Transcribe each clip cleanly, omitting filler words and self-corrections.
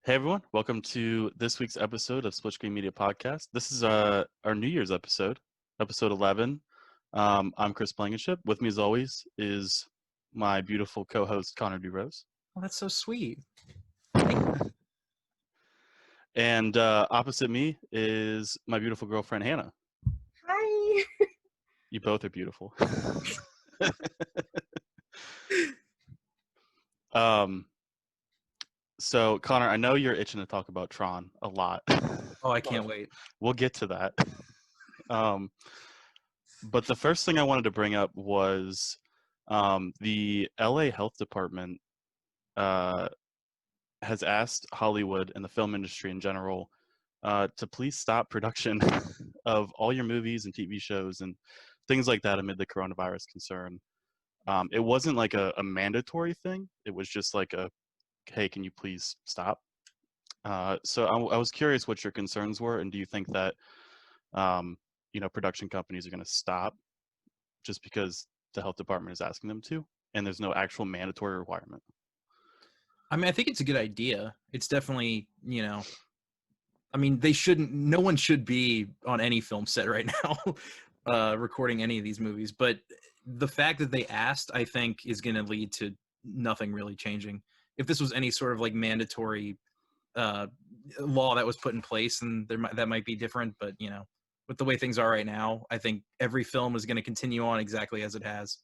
Hey everyone, welcome to this week's episode of Split Screen Media Podcast. This is our New Year's episode, episode 11. I'm Chris Blankenship. With me as always is my beautiful co-host Connor DeRose. Oh, that's so sweet. And opposite me is my beautiful girlfriend Hannah. Hi. You both are beautiful. So Connor, I know you're itching to talk about Tron a lot. Oh, I can't wait. We'll get to that. But the first thing I wanted to bring up was the LA Health Department has asked Hollywood and the film industry in general to please stop production of all your movies and TV shows and things like that amid the coronavirus concern. It wasn't like a mandatory thing. It was just like a, hey, can you please stop? So I was curious what your concerns were, and do you think that production companies are going to stop just because the health department is asking them to, and there's no actual mandatory requirement? I mean, I think it's a good idea. It's definitely, no one should be on any film set right now recording any of these movies. But the fact that they asked, I think, is going to lead to nothing really changing. If this was any sort of like mandatory law that was put in place, then that might be different. But, with the way things are right now, I think every film is going to continue on exactly as it has.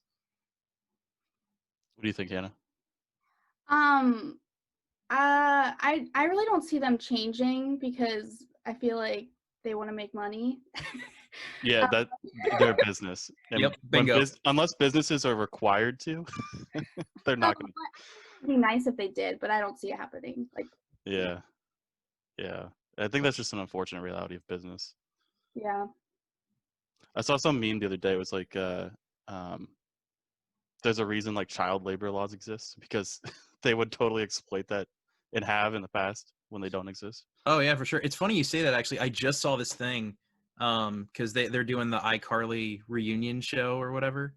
What do you think, Hannah? I really don't see them changing because I feel like they want to make money. Yeah, that their business. And yep, bingo. Unless businesses are required to, they're not going to. It'd be nice if they did, but I don't see it happening. Yeah. I think that's just an unfortunate reality of business. Yeah. I saw some meme the other day. It was like, there's a reason like child labor laws exist, because they would totally exploit that and have in the past when they don't exist. Oh yeah, for sure. It's funny you say that. Actually, I just saw this thing because they're doing the iCarly reunion show or whatever,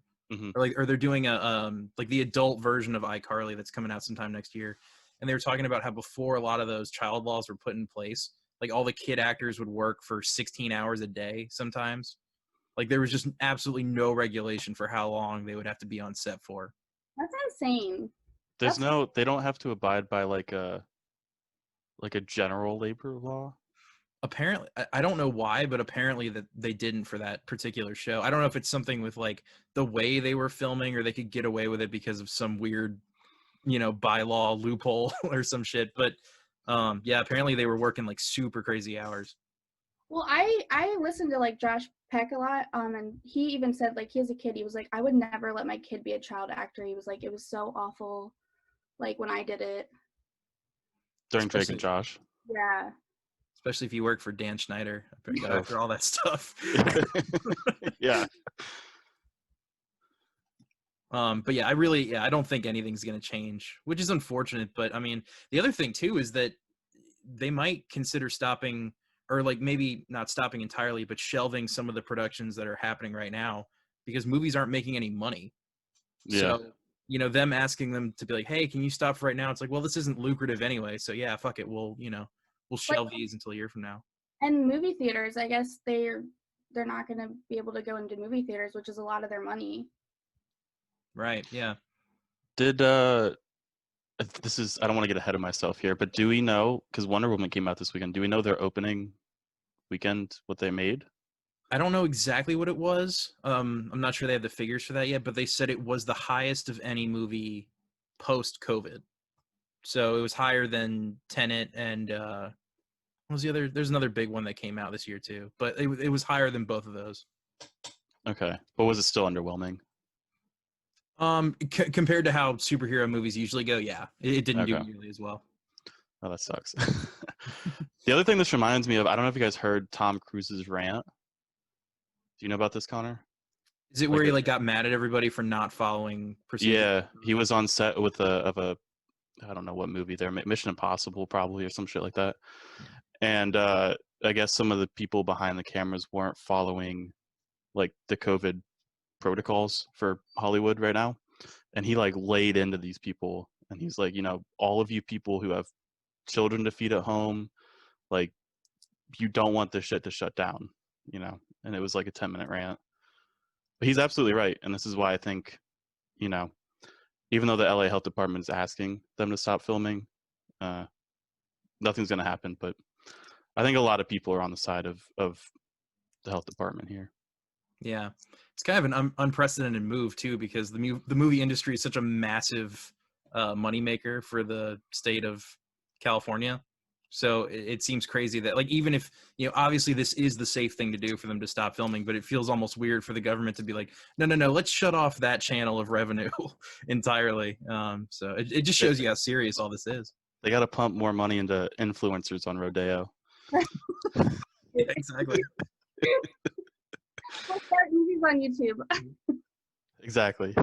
or they're doing a like the adult version of iCarly that's coming out sometime next year, and they were talking about how before a lot of those child laws were put in place, like all the kid actors would work for 16 hours a day sometimes. Like there was just absolutely no regulation for how long they would have to be on set for. That's insane. They don't have to abide by like a general labor law. Apparently, I don't know why, but apparently that they didn't for that particular show. I don't know if it's something with like the way they were filming, or they could get away with it because of some weird, bylaw loophole or some shit. But yeah, apparently they were working like super crazy hours. Well, I listened to like Josh Peck a lot, and he even said like he as a kid, he was like, I would never let my kid be a child actor. He was like, it was so awful, like when I did it. During Drake and Josh. Yeah. Especially if you work for Dan Schneider after all that stuff. Yeah. But yeah, I don't think anything's going to change, which is unfortunate. But I mean, the other thing too is that they might consider stopping, or like maybe not stopping entirely, but shelving some of the productions that are happening right now because movies aren't making any money. Yeah. So, them asking them to be like, hey, can you stop for right now? It's like, well, this isn't lucrative anyway. So yeah, fuck it. We'll shelve these until a year from now. And movie theaters, I guess they're not going to be able to go into movie theaters, which is a lot of their money. Right. Yeah. Did I don't want to get ahead of myself here, but do we know, because Wonder Woman came out this weekend, do we know their opening weekend, what they made? I don't know exactly what it was. I'm not sure they have the figures for that yet, but they said it was the highest of any movie post-COVID. So it was higher than Tenet and what was the other? There's another big one that came out this year too, but it was higher than both of those. Okay, but was it still underwhelming? Compared to how superhero movies usually go, yeah, it didn't do nearly as well. Oh, that sucks. The other thing this reminds me of, I don't know if you guys heard Tom Cruise's rant. Do you know about this, Connor? Is it where he got mad at everybody for not following procedure? Yeah, he was on set with a I don't know what movie there, Mission Impossible probably, or some shit like that. And I guess some of the people behind the cameras weren't following like the COVID protocols for Hollywood right now. And he like laid into these people, and he's like, all of you people who have children to feed at home. Like, you don't want this shit to shut down, you know? And it was like a 10-minute rant. But he's absolutely right. And this is why I think, you know, even though the LA Health Department is asking them to stop filming, nothing's going to happen. But I think a lot of people are on the side of the health department here. Yeah, it's kind of an unprecedented move too, because the movie industry is such a massive moneymaker for the state of California. So it seems crazy that, like, even if, you know, obviously this is the safe thing to do for them to stop filming, but it feels almost weird for the government to be like, no, let's shut off that channel of revenue entirely. So it just shows you how serious all this is. They got to pump more money into influencers on Rodeo. Yeah, exactly. We'll start movies on YouTube. Exactly.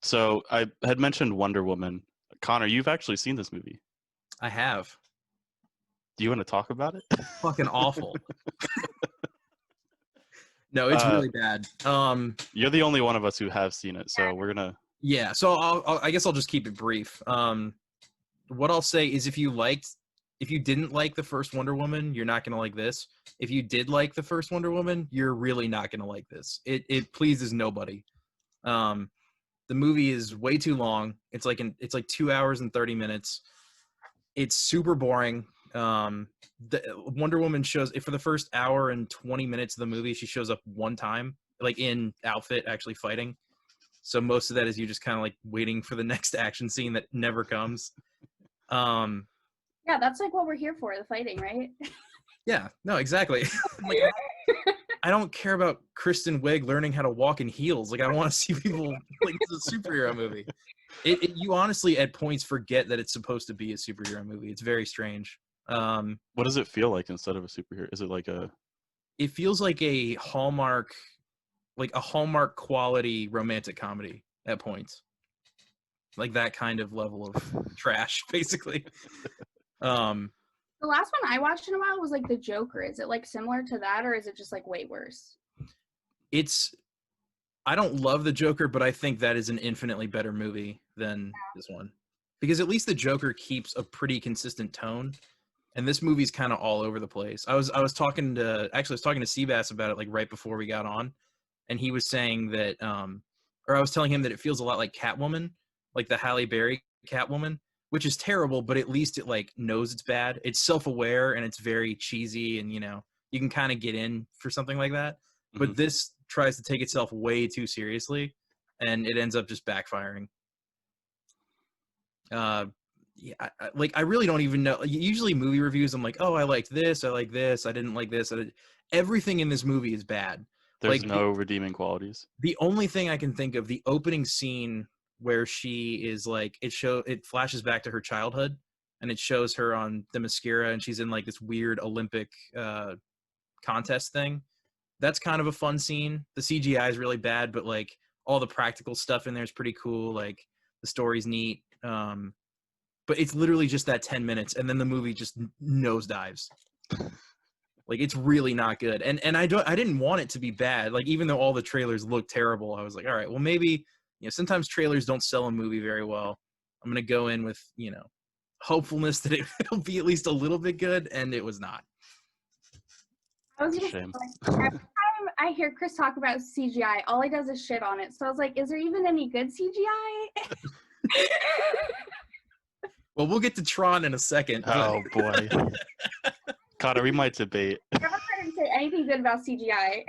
So I had mentioned Wonder Woman. Connor, you've actually seen this movie. I have. Do you want to talk about it? Fucking awful. No, it's really bad. You're the only one of us who have seen it, so we're gonna. Yeah, so I guess I'll just keep it brief. What I'll say is, if you didn't like the first Wonder Woman, you're not gonna like this. If you did like the first Wonder Woman, you're really not gonna like this. It pleases nobody. The movie is way too long. It's like 2 hours and 30 minutes. It's super boring. The Wonder Woman shows, for the first hour and 20 minutes of the movie, she shows up one time, like in outfit, actually fighting. So most of that is you just kind of like waiting for the next action scene that never comes. Yeah, that's like what we're here for, the fighting, right? Yeah, no, exactly. Like, I don't care about Kristen Wiig learning how to walk in heels. Like, I want to see people, like, it's a superhero movie. You honestly at points forget that it's supposed to be a superhero movie. It's very strange. What does it feel like instead of a superhero? Is it like a? It feels like a Hallmark quality romantic comedy at points. Like that kind of level of trash, basically. The last one I watched in a while was like The Joker. Is it like similar to that, or is it just like way worse? I don't love The Joker, but I think that is an infinitely better movie than this one. Because at least The Joker keeps a pretty consistent tone, and this movie's kind of all over the place. I was talking to Seabass about it like right before we got on, and he was saying that or I was telling him that it feels a lot like Catwoman, like the Halle Berry Catwoman, which is terrible, but at least it like knows it's bad. It's self-aware and it's very cheesy, and you know, you can kind of get in for something like that. Mm-hmm. But this tries to take itself way too seriously, and it ends up just backfiring. Yeah, I really don't even know. Usually movie reviews, I'm like, oh, I liked this, I didn't like this. Everything in this movie is bad. There's like, no redeeming qualities. The only thing I can think of, the opening scene where she is like, it flashes back to her childhood, and it shows her on the mascara, and she's in like this weird Olympic contest thing. That's kind of a fun scene. The CGI is really bad, but like all the practical stuff in there is pretty cool. Like the story's neat. But it's literally just that 10 minutes, and then the movie just nosedives. Like, it's really not good. And I didn't want it to be bad. Like, even though all the trailers look terrible, I was like, all right, well, maybe, you know, sometimes trailers don't sell a movie very well. I'm going to go in with, you know, hopefulness that it'll be at least a little bit good, and it was not. I was gonna say, every time I hear Chris talk about CGI, all he does is shit on it. So I was like, is there even any good CGI? Well, we'll get to Tron in a second. Oh, boy. Connor, we might debate. I never heard him say anything good about CGI.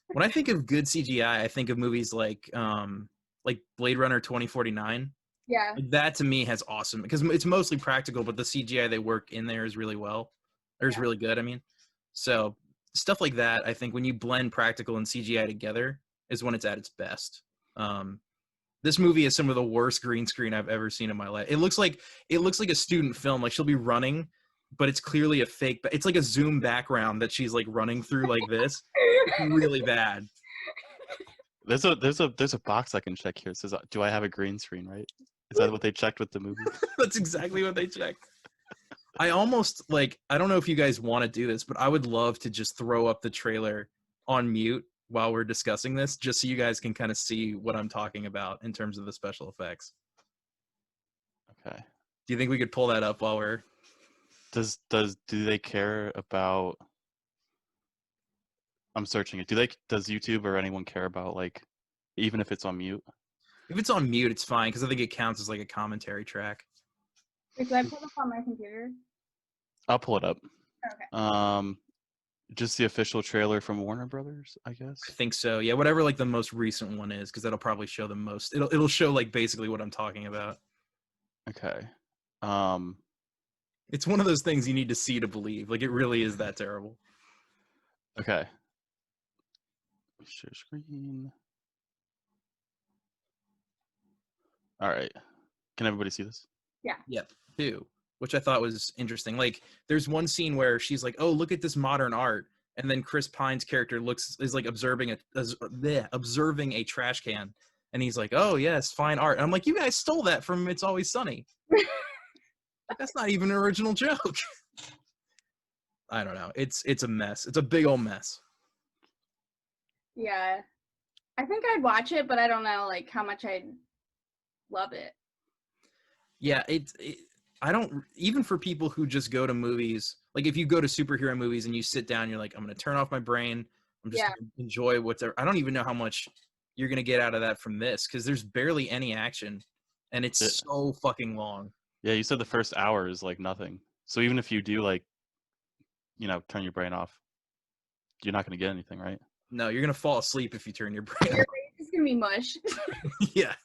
When I think of good CGI, I think of movies like Blade Runner 2049. Yeah. That to me has awesome, because it's mostly practical, but the CGI they work in there is really well. Or is really good, I mean. So stuff like that, I think when you blend practical and CGI together is when it's at its best. This movie is some of the worst green screen I've ever seen in my life. It looks like a student film. Like, she'll be running, but it's clearly a fake. It's like a Zoom background that she's like running through like this. It's really bad. There's a box I can check here. It says, "Do I have a green screen?" Right? Is that what they checked with the movie? That's exactly what they checked. I almost I don't know if you guys want to do this, but I would love to just throw up the trailer on mute while we're discussing this, just so you guys can kind of see what I'm talking about in terms of the special effects. Okay. Do you think we could pull that up while we're? Do they care about? I'm searching it. Does YouTube or anyone care about, like, even if it's on mute? If it's on mute, it's fine because I think it counts as like a commentary track. Wait, do I pull this on my computer? I'll pull it up. Okay. Just the official trailer from Warner Brothers, I guess. I think so. Yeah, whatever like the most recent one is, because that'll probably show the most. It'll show like basically what I'm talking about. Okay. It's one of those things you need to see to believe. Like it really is that terrible. Okay. Share screen. All right. Can everybody see this? Yeah. Yep. Too. Which I thought was interesting. Like, there's one scene where she's like, "Oh, look at this modern art," and then Chris Pine's character is like observing a trash can, and he's like, "Oh yes, fine art." And I'm like, "You guys stole that from It's Always Sunny." Like, that's not even an original joke. I don't know. It's a mess. It's a big old mess. Yeah. I think I'd watch it, but I don't know like how much I'd love it. Yeah, I don't, even for people who just go to movies, like if you go to superhero movies and you sit down, you're like, I'm going to turn off my brain. I'm just going to enjoy whatever. I don't even know how much you're going to get out of that from this because there's barely any action and it's so fucking long. Yeah, you said the first hour is like nothing. So even if you do like, turn your brain off, you're not going to get anything, right? No, you're going to fall asleep if you turn your brain off. It's going to be mush. Yeah.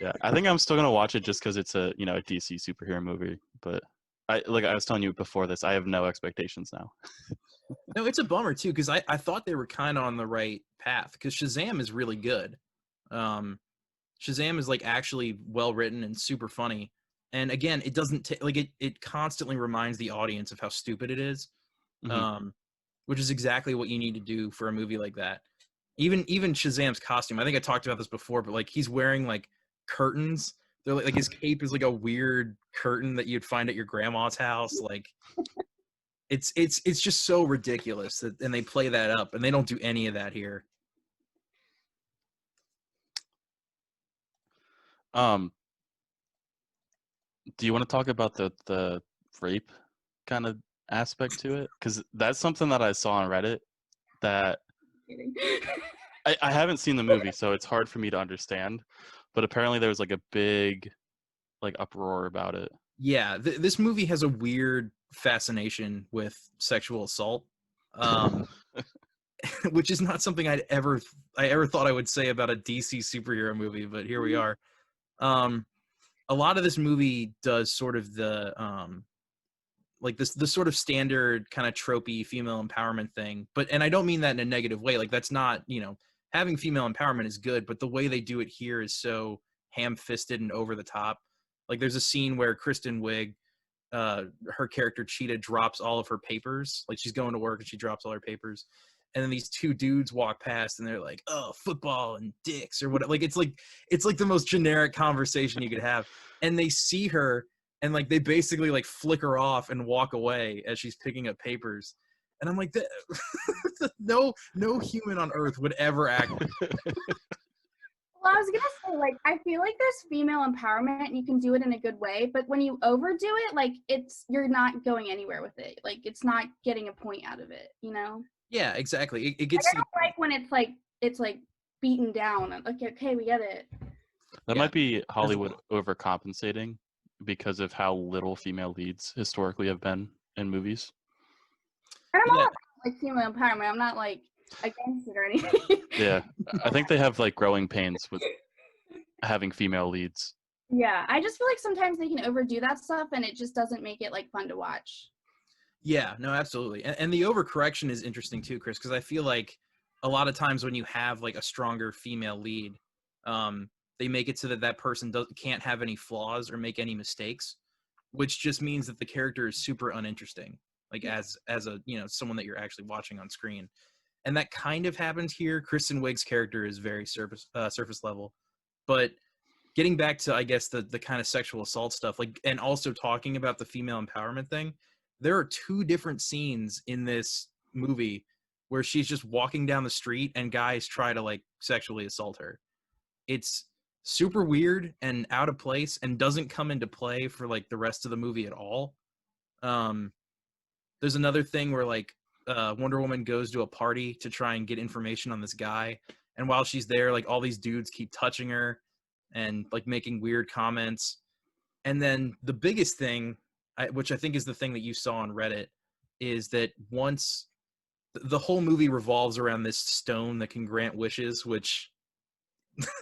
Yeah, I think I'm still gonna watch it just because it's a DC superhero movie. But I was telling you before this, I have no expectations now. No, it's a bummer too because I thought they were kind of on the right path because Shazam is really good. Shazam is like actually well written and super funny. And again, it doesn't it constantly reminds the audience of how stupid it is, which is exactly what you need to do for a movie like that. Even Shazam's costume, I think I talked about this before, but like he's wearing like curtains. They're like his cape is like a weird curtain that you'd find at your grandma's house. Like it's just so ridiculous and they play that up and they don't do any of that here. Do you want to talk about the rape kind of aspect to it? Because that's something that I saw on Reddit that I haven't seen the movie, so it's hard for me to understand. But apparently there was like a big uproar about it. Yeah, this movie has a weird fascination with sexual assault, which is not something I ever thought I would say about a DC superhero movie, but here we are. A lot of this movie does sort of the the sort of standard kind of tropey female empowerment thing, and I don't mean that in a negative way. Like that's not, having female empowerment is good, but the way they do it here is so ham-fisted and over the top. Like there's a scene where Kristen Wiig, her character Cheetah, drops all of her papers. Like she's going to work and she drops all her papers. And then these two dudes walk past and they're like, "Oh, football and dicks," or what. Like it's like the most generic conversation you could have. And they see her and like they basically like flick her off and walk away as she's picking up papers. And I'm like, no human on earth would ever act. Well, I was gonna say, like, I feel like there's female empowerment and you can do it in a good way, but when you overdo it, like, you're not going anywhere with it. Like, it's not getting a point out of it, Yeah, exactly. It gets. I don't like when it's like beaten down. Okay, we get it. That might be Hollywood overcompensating because of how little female leads historically have been in movies. And I'm not like female empowerment. I'm not like against it or anything. Yeah, I think they have like growing pains with having female leads. Yeah, I just feel like sometimes they can overdo that stuff and it just doesn't make it like fun to watch. Yeah, no, absolutely. And the overcorrection is interesting too, Chris, because I feel like a lot of times when you have like a stronger female lead, they make it so that person can't have any flaws or make any mistakes, which just means that the character is super uninteresting, like as a someone that you're actually watching on screen. And that kind of happens here. Kristen Wiig's character is very surface level, but getting back to, I guess, the kind of sexual assault stuff, like, and also talking about the female empowerment thing, there are two different scenes in this movie where she's just walking down the street and guys try to like sexually assault her. It's super weird and out of place and doesn't come into play for like the rest of the movie at all. There's another thing where like Wonder Woman goes to a party to try and get information on this guy, and while she's there, like all these dudes keep touching her and like making weird comments. And then the biggest thing, which I think is the thing that you saw on Reddit, is that once the whole movie revolves around this stone that can grant wishes, which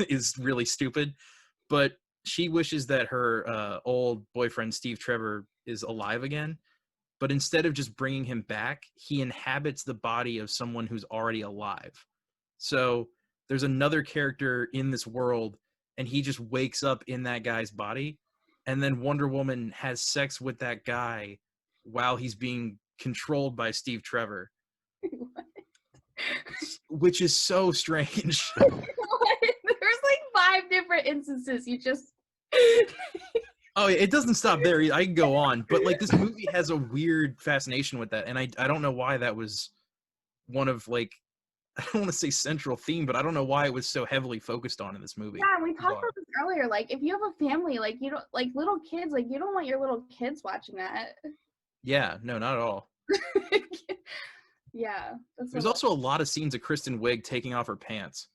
is really stupid, but she wishes that her old boyfriend Steve Trevor is alive again, but instead of just bringing him back, he inhabits the body of someone who's already alive. So there's another character in this world, and he just wakes up in that guy's body, and then Wonder Woman has sex with that guy while he's being controlled by Steve Trevor. Which is so strange. There's like 5 different instances you just Oh, it doesn't stop there. I can go on, but like this movie has a weird fascination with that, and I don't know why that was one of like, I don't want to say central theme, but I don't know why it was so heavily focused on in this movie. Yeah, we talked about this earlier. Like, if you have a family, like you don't like little kids, like you don't want your little kids watching that. Yeah, no, not at all. Yeah, there's also a lot of scenes of Kristen Wiig taking off her pants.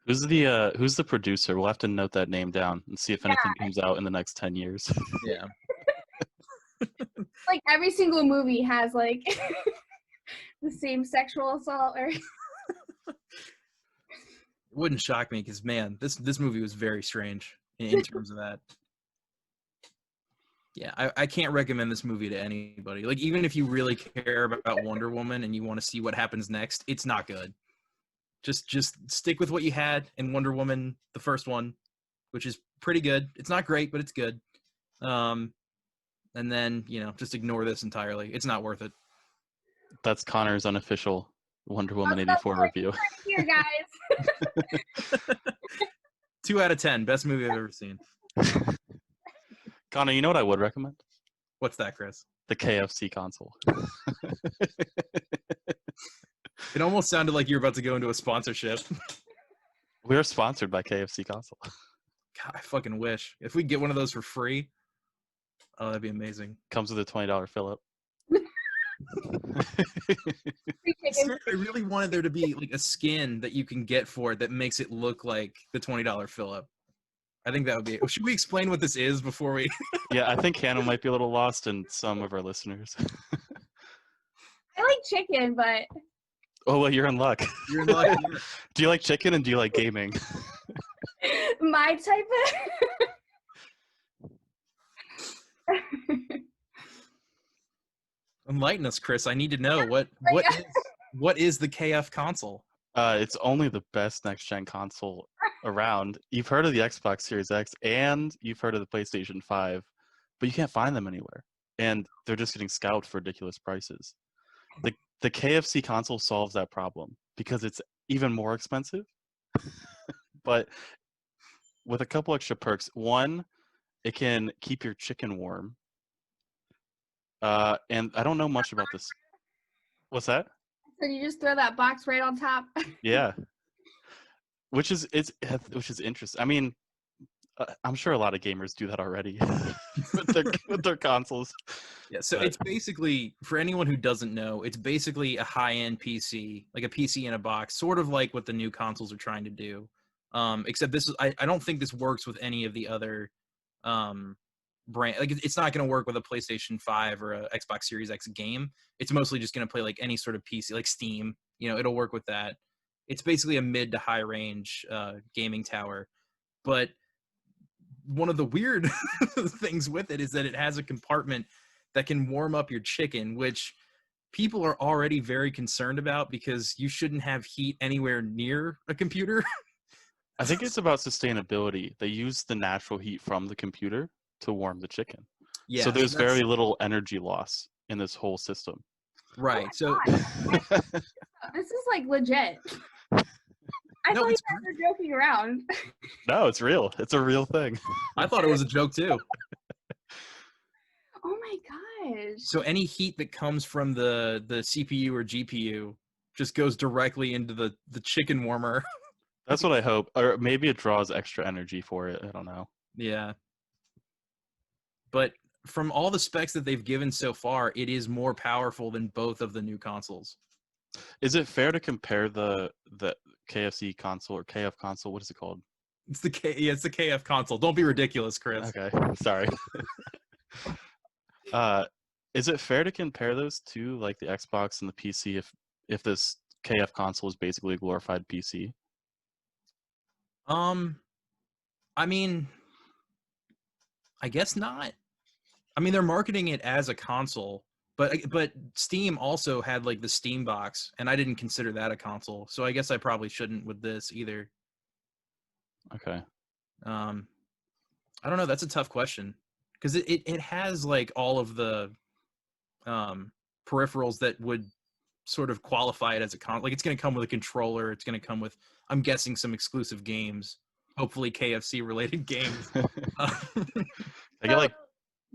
Who's the producer? We'll have to note that name down and see if anything comes out in the next 10 years. Yeah. Like every single movie has like the same sexual assault or It wouldn't shock me because man, this movie was very strange in terms of that. Yeah, I can't recommend this movie to anybody. Like, even if you really care about Wonder Woman and you want to see what happens next, it's not good. Just stick with what you had in Wonder Woman, the first one, which is pretty good. It's not great, but it's good. And then, just ignore this entirely. It's not worth it. That's Connor's unofficial Wonder Woman 84 review. Here, guys. 2 out of 10. Best movie I've ever seen. Connor, you know what I would recommend? What's that, Chris? The KFC console. It almost sounded like you're about to go into a sponsorship. We're sponsored by KFConsole. God, I fucking wish. If we get one of those for free, oh, that'd be amazing. Comes with a $20 fill-up. I really wanted there to be like a skin that you can get for it that makes it look like the $20 fill-up. I think that would be it. Should we explain what this is before we... Yeah, I think Hannah might be a little lost and some of our listeners. I like chicken, but... Oh, well, you're in luck. You're in luck. Do you like chicken and do you like gaming? My type of... Enlighten us, Chris. I need to know what is the KFConsole? It's only the best next-gen console around. You've heard of the Xbox Series X and you've heard of the PlayStation 5, but you can't find them anywhere. And they're just getting scalped for ridiculous prices. The KFConsole solves that problem because it's even more expensive, but with a couple extra perks. One, it can keep your chicken warm. And I don't know much about this. What's that? So you just throw that box right on top? Yeah. Which is interesting. I mean, I'm sure a lot of gamers do that already with their consoles. Yeah, so it's basically, for anyone who doesn't know, it's basically a high-end PC, like a PC in a box, sort of like what the new consoles are trying to do. Except this is, I don't think this works with any of the other brand. Like, it's not going to work with a PlayStation 5 or a Xbox Series X game. It's mostly just going to play like any sort of PC, like Steam. It'll work with that. It's basically a mid to high range gaming tower. But one of the weird things with it is that it has a compartment that can warm up your chicken, which people are already very concerned about because you shouldn't have heat anywhere near a computer. I think it's about sustainability. They use the natural heat from the computer to warm the chicken. Yeah, so there's very little energy loss in this whole system. Right. So this is like legit. I thought you guys were joking around. No, it's real. It's a real thing. I thought it was a joke too. Oh my gosh. So any heat that comes from the CPU or GPU just goes directly into the chicken warmer That's what I hope. Or maybe it draws extra energy for it. I don't know. Yeah. But from all the specs that they've given so far, it is more powerful than both of the new consoles. Is it fair to compare the KFC console or KF console? What is it called? It's the KFConsole. Don't be ridiculous, Chris. Okay, sorry. Is it fair to compare those two, like the Xbox and the PC, if this KF console is basically a glorified PC? I mean, I guess not. I mean, they're marketing it as a console, but Steam also had like the Steam box, and I didn't consider that a console. So I guess I probably shouldn't with this either. Okay. I don't know. That's a tough question because it has like all of the peripherals that would sort of qualify it as a console. Like it's going to come with a controller. It's going to come with, I'm guessing, some exclusive games. Hopefully KFC related games. I get like.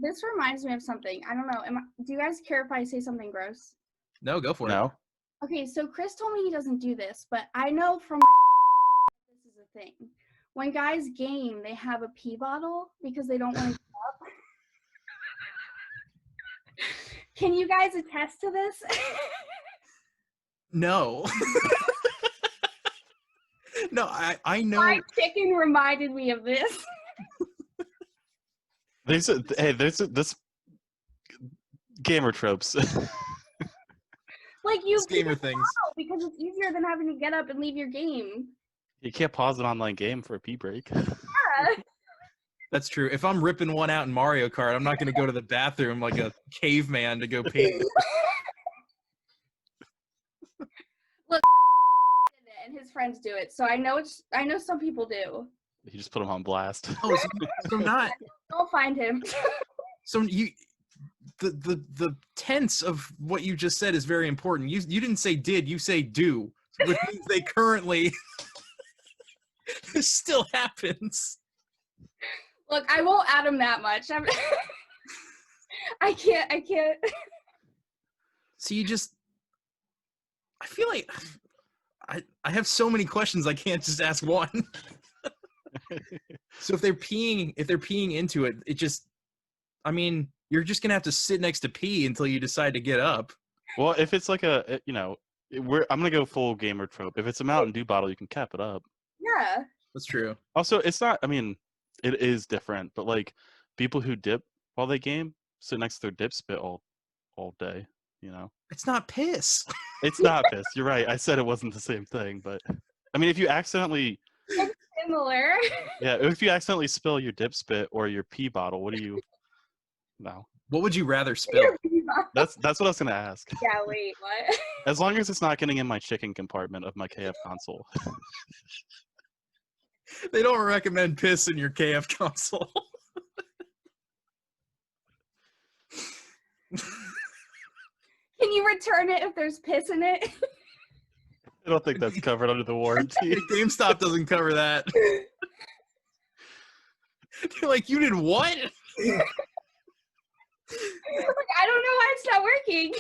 This reminds me of something. I don't know. Do you guys care if I say something gross? No, go for it. No. Okay, so Chris told me he doesn't do this, but I know from this is a thing. When guys game, they have a pee bottle because they don't want to get up. Can you guys attest to this? No. No, I know. My chicken reminded me of this. There's this gamer tropes. Like you gamer things. Because it's easier than having to get up and leave your game. You can't pause an online game for a pee break. Yeah. That's true. If I'm ripping one out in Mario Kart, I'm not going to go to the bathroom like a caveman to go pee. Look, and his friends do it, so I know some people do. You just put him on blast. Oh, so not. Don't find him. So the tense of what you just said is very important. You didn't say did, you say do, which means they currently. This still happens. Look, I won't add him that much. I can't. So you just. I feel like I have so many questions. I can't just ask one. So if they're peeing into it, it just. I mean, you're just gonna have to sit next to pee until you decide to get up. Well, if it's like I'm gonna go full gamer trope. If it's a Mountain Dew bottle, you can cap it up. Yeah. That's true. Also, it's not. I mean, it is different, but like people who dip while they game sit next to their dip spit all day. You know. It's not piss. It's not piss. You're right. I said it wasn't the same thing, but I mean, if you accidentally. It's similar. Yeah, if you accidentally spill your dip spit or your pee bottle, what do you? No. What would you rather spill? That's what I was gonna ask. Yeah. Wait. What? As long as it's not getting in my chicken compartment of my KFConsole. They don't recommend piss in your KFConsole. Can you return it if there's piss in it? I don't think that's covered under the warranty. GameStop doesn't cover that. They're like, you did what? Like, I don't know why it's not working.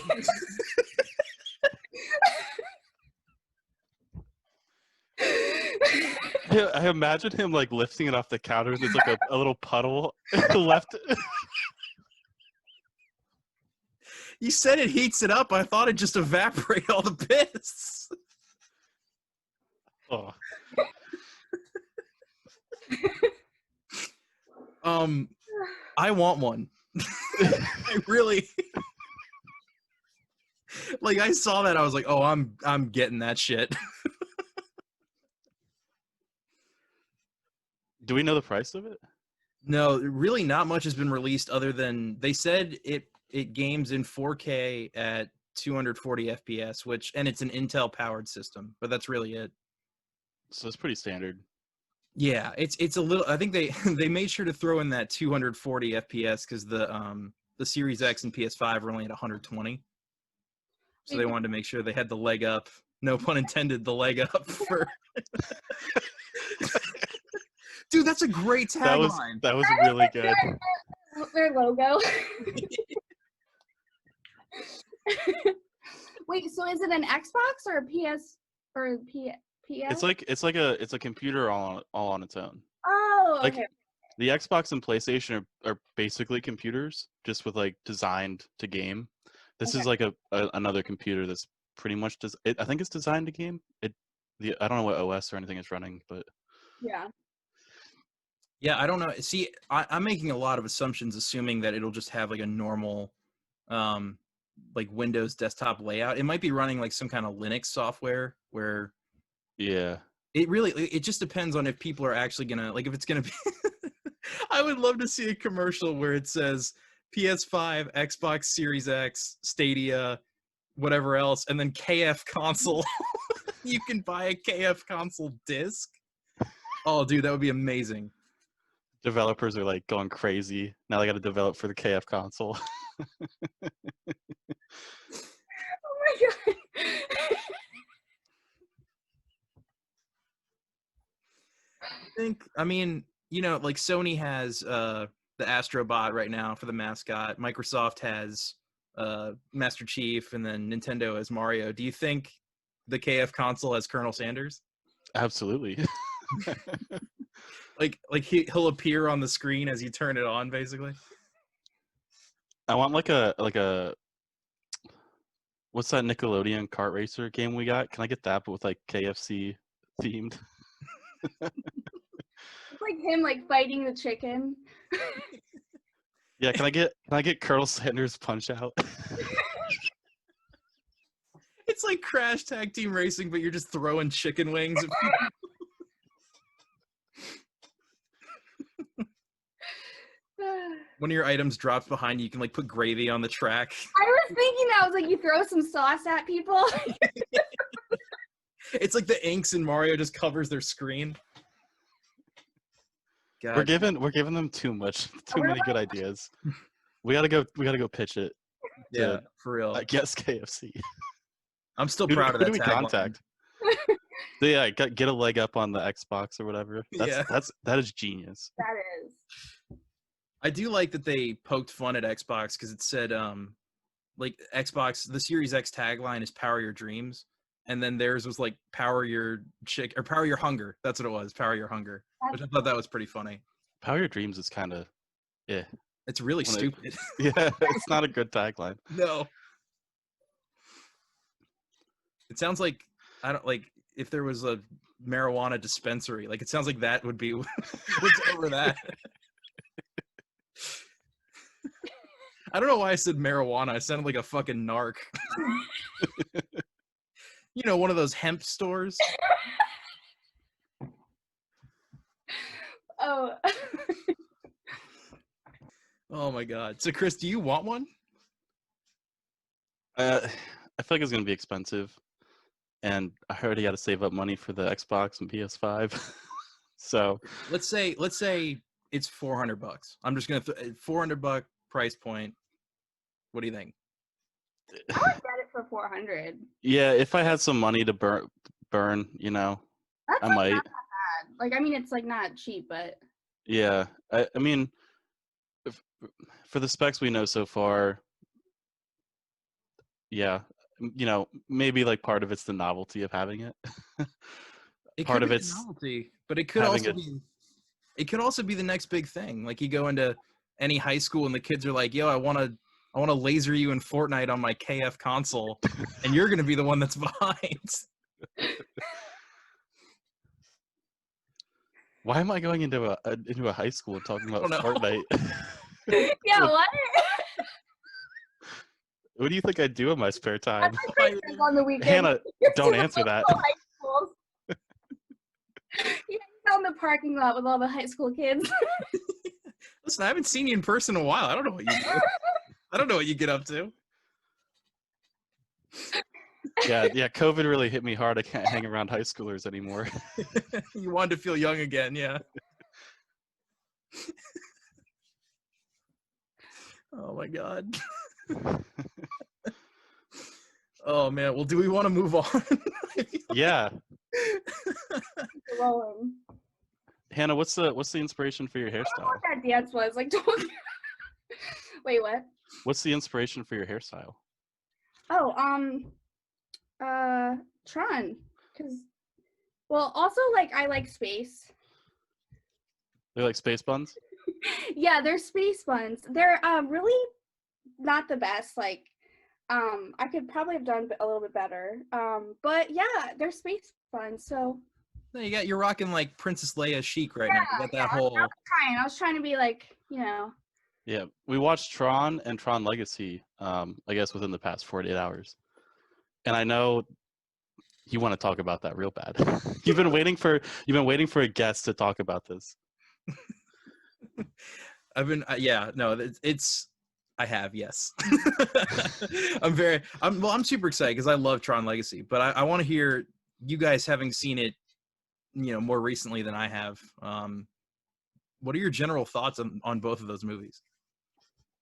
Yeah, I imagine him like lifting it off the counter. There's like a little puddle left. You said it heats it up. I thought it'd just evaporate all the piss. Oh. I want one. I really like. I saw that. I was like, "Oh, I'm getting that shit." Do we know the price of it? No, really, not much has been released other than they said it games in 4K at 240 FPS, and it's an Intel powered system, but that's really it. So it's pretty standard. Yeah, it's a little. I think they made sure to throw in that 240 FPS because the Series X and PS5 are only at 120. So they wanted to make sure they had the leg up. No pun intended. The leg up for. Dude, that's a great tagline. That was really good. Their logo. Wait, so is it an Xbox or a PS or a PS? It's a computer all on its own. Oh, Like okay. the Xbox and PlayStation are basically computers, just with like designed to game. This is like another computer that's pretty much I think it's designed to game. I don't know what OS or anything it's running, but Yeah. Yeah, I don't know. See, I'm making a lot of assumptions, assuming that it'll just have like a normal, like Windows desktop layout. It might be running like some kind of Linux software where yeah. it just depends on if people are actually gonna like if it's gonna be. I would love to see a commercial where it says PS5, Xbox Series X, Stadia, whatever else, and then KFConsole. You can buy a KFConsole disc. Oh, dude, that would be amazing. Developers are like going crazy. Now they got to develop for the KFConsole. Oh my god. I mean, like Sony has the Astro Bot right now for the mascot. Microsoft has Master Chief, and then Nintendo has Mario. Do you think the KFConsole has Colonel Sanders? Absolutely. like he'll appear on the screen as you turn it on, basically. I want like a what's that Nickelodeon kart racer game we got? Can I get that, but with like KFC themed? It's like him like fighting the chicken. Yeah, can I get Colonel Sanders Punch Out? It's like Crash Tag Team Racing, but you're just throwing chicken wings at people. One of your items drops behind you. You can like put gravy on the track. I was thinking that. I was like, you throw some sauce at people. It's like the inks in Mario just covers their screen. God. We're giving them too many good ideas. We gotta go pitch it. Yeah, for real. I guess KFC. I'm still proud of that. Who do we contact? Yeah, get a leg up on the Xbox or whatever. That is genius. That is. I do like that they poked fun at Xbox because it said like Xbox, the Series X tagline is "Power Your Dreams," and then theirs was like "Power Your Power Your Hunger." That's what it was, "Power Your Hunger," which I thought that was pretty funny. Power Your Dreams is kind of, yeah. It's really stupid. Yeah, it's not a good tagline. No. It sounds like if there was a marijuana dispensary, like it sounds like that would be what's over that. I don't know why I said marijuana. I sounded like a fucking narc. One of those hemp stores. Oh. Oh my god. So Chris, do you want one? I feel like it's gonna be expensive, and I already got to save up money for the Xbox and PS5. So let's say it's $400. I'm just gonna $400 price point. What do you think? I would get it for 400. Yeah, if I had some money to burn, That's I like might. not that bad. Like, I mean, it's like not cheap, but Yeah, I mean, for the specs we know so far, yeah, maybe like part of it's the novelty of having it. Part of it's novelty, but it could also be the next big thing. Like you go into any high school and the kids are like, "Yo, I want to laser you in Fortnite on my KFConsole," and you're gonna be the one that's behind. Why am I going into a high school and talking about Fortnite? Yeah, what? What do you think I do in my spare time? On the weekend. Hannah, don't answer that. Yeah, out in the parking lot with all the high school kids. Listen, I haven't seen you in person in a while. I don't know what you do. I don't know what you get up to. Yeah. COVID really hit me hard. I can't hang around high schoolers anymore. You wanted to feel young again, yeah. Oh my god. Oh man. Well, do we want to move on? Yeah. Hannah, what's the inspiration for your hairstyle? I don't know what that dance was. Like, wait, what? What's the inspiration for your hairstyle? Oh, Tron, because Well, also like I like space. They're like space buns. Yeah, they're space buns. They're really not the best. Like, I could probably have done a little bit better. But yeah, they're space buns. So No, you're rocking like Princess Leia chic right now. You got yeah, that whole. I was trying to be like, you know. Yeah, we watched Tron and Tron Legacy. I guess within the past 48 hours, and I know you want to talk about that real bad. You've been waiting for a guest to talk about this. I've been it's I have, yes. I'm super excited because I love Tron Legacy, but I want to hear you guys having seen it, more recently than I have. What are your general thoughts on both of those movies?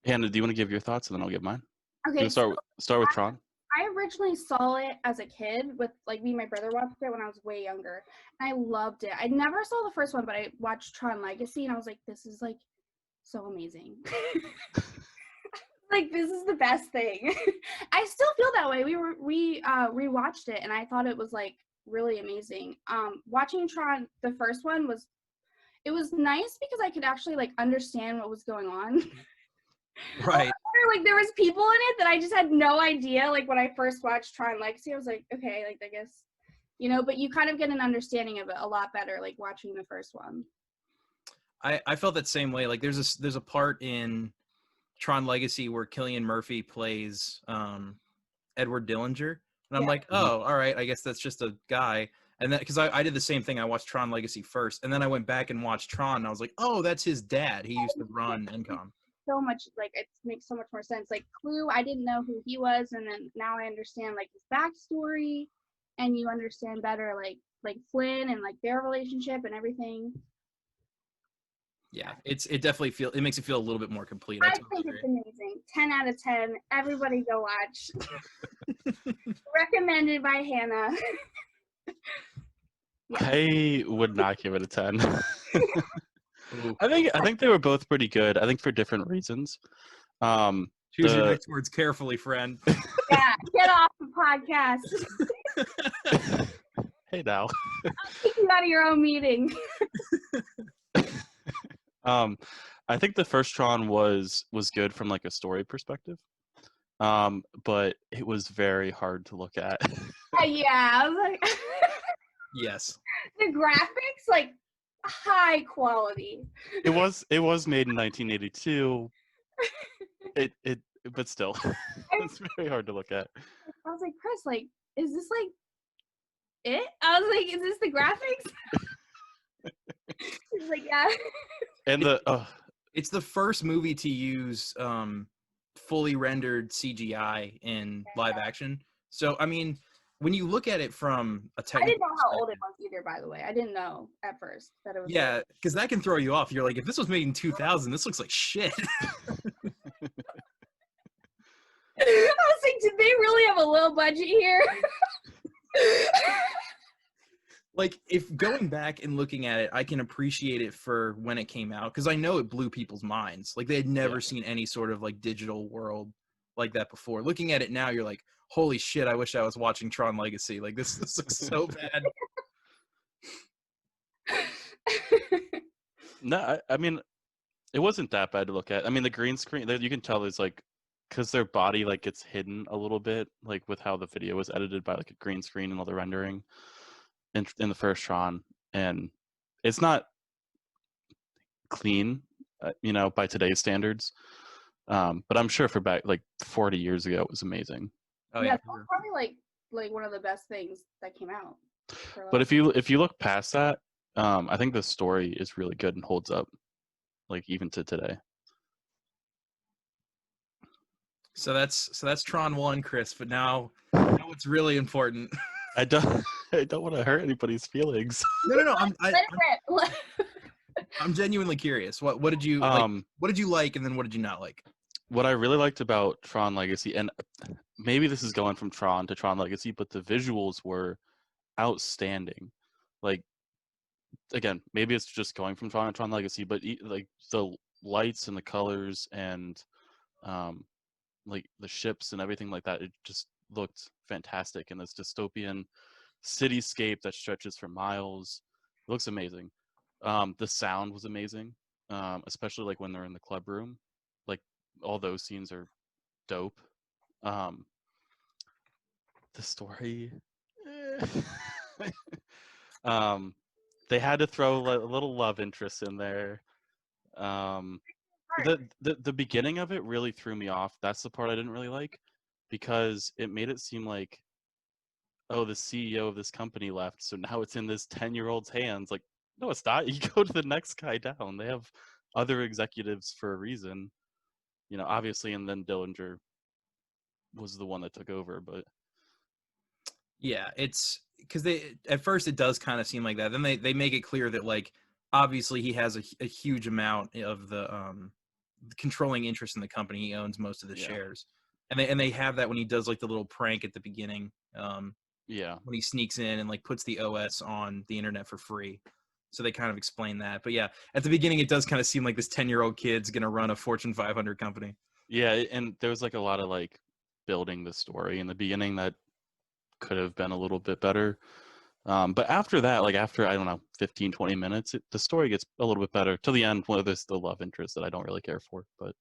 Hannah, do you want to give your thoughts and then I'll give mine? Okay, Start with Tron. I originally saw it as a kid with like me and my brother watched it when I was way younger. And I loved it. I never saw the first one, but I watched Tron Legacy and I was like, this is like so amazing. Like this is the best thing. I still feel that way. We rewatched it and I thought it was like really amazing. Watching Tron, the first one was nice because I could actually like understand what was going on. Right. Like there was people in it that I just had no idea. Like when I first watched Tron Legacy, I was like, okay, like I guess, but you kind of get an understanding of it a lot better, like watching the first one. I felt that same way. Like there's a part in Tron Legacy where Cillian Murphy plays Edward Dillinger, and I'm like, oh, all right, I guess that's just a guy. And then because I did the same thing, I watched Tron Legacy first, and then I went back and watched Tron, and I was like, oh, that's his dad. He used to run Encom. So much, like it makes so much more sense. Like Clue, I didn't know who he was, and then now I understand like his backstory, and you understand better like Flynn and like their relationship and everything. Yeah, it definitely makes it feel a little bit more complete. I think it's amazing. 10 out of 10. Everybody go watch. Recommended by Hannah. I would not give it a 10. I think they were both pretty good. I think for different reasons. Choose your next words carefully, friend. Yeah, get off the podcast. Hey now. I'll kick you out of your own meeting. I think the first Tron was good from like a story perspective. But it was very hard to look at. Yeah, I was like yes. The graphics, like high quality. It was made in 1982. But still, it's very hard to look at. I was like, Chris, like, is this like it? I was like, is this the graphics? He's like, yeah. And it's the first movie to use fully rendered CGI in live action. So I mean, when you look at it from a technical, I didn't know how old it was either. By the way, I didn't know at first that it was. Yeah, because that can throw you off. You're like, if this was made in 2000, this looks like shit. I was like, did they really have a low budget here? Like, if going back and looking at it, I can appreciate it for when it came out, because I know it blew people's minds. Like, they had never seen any sort of, like, digital world like that before. Looking at it now, you're like, holy shit, I wish I was watching Tron Legacy. Like, this looks so bad. No, I mean, it wasn't that bad to look at. I mean, the green screen, you can tell is like, because their body like gets hidden a little bit, like with how the video was edited by like a green screen and all the rendering in the first Tron, and it's not clean, by today's standards. But I'm sure for back like 40 years ago, it was amazing. Oh yeah, that's probably like one of the best things that came out. But if you look past that, I think the story is really good and holds up, like even to today. So that's Tron 1, Chris. But now what's really important. I don't want to hurt anybody's feelings. No. I'm genuinely curious. What did you like? What did you like, and then what did you not like? What I really liked about Tron Legacy, and maybe this is going from Tron to Tron Legacy, but the visuals were outstanding. Like, again, maybe it's just going from Tron to Tron Legacy, but like the lights and the colors and like the ships and everything like that, it just looked fantastic in this dystopian cityscape that stretches for miles. It looks amazing. The sound was amazing, especially like when they're in the club room. Like all those scenes are dope. The story, they had to throw a little love interest in there. The beginning of it really threw me off. That's the part I didn't really like, because it made it seem like, oh, the CEO of this company left, so now it's in this 10-year-old's hands. Like, no, it's not. You go to the next guy down. They have other executives for a reason, obviously. And then Dillinger was the one that took over, but yeah, it's because at first it does kind of seem like that. Then they make it clear that, like, obviously he has a huge amount of the controlling interest in the company. He owns most of the shares, and they have that when he does like the little prank at the beginning. When he sneaks in and like puts the OS on the internet for free. So they kind of explain that. But yeah, at the beginning it does kind of seem like this 10-year-old kid's gonna run a Fortune 500 company. Yeah, and there was like a lot of like building the story in the beginning that could have been a little bit better. But after that, like after, I don't know, 15, 20 minutes, the story gets a little bit better to the end, where there's the love interest that I don't really care for. But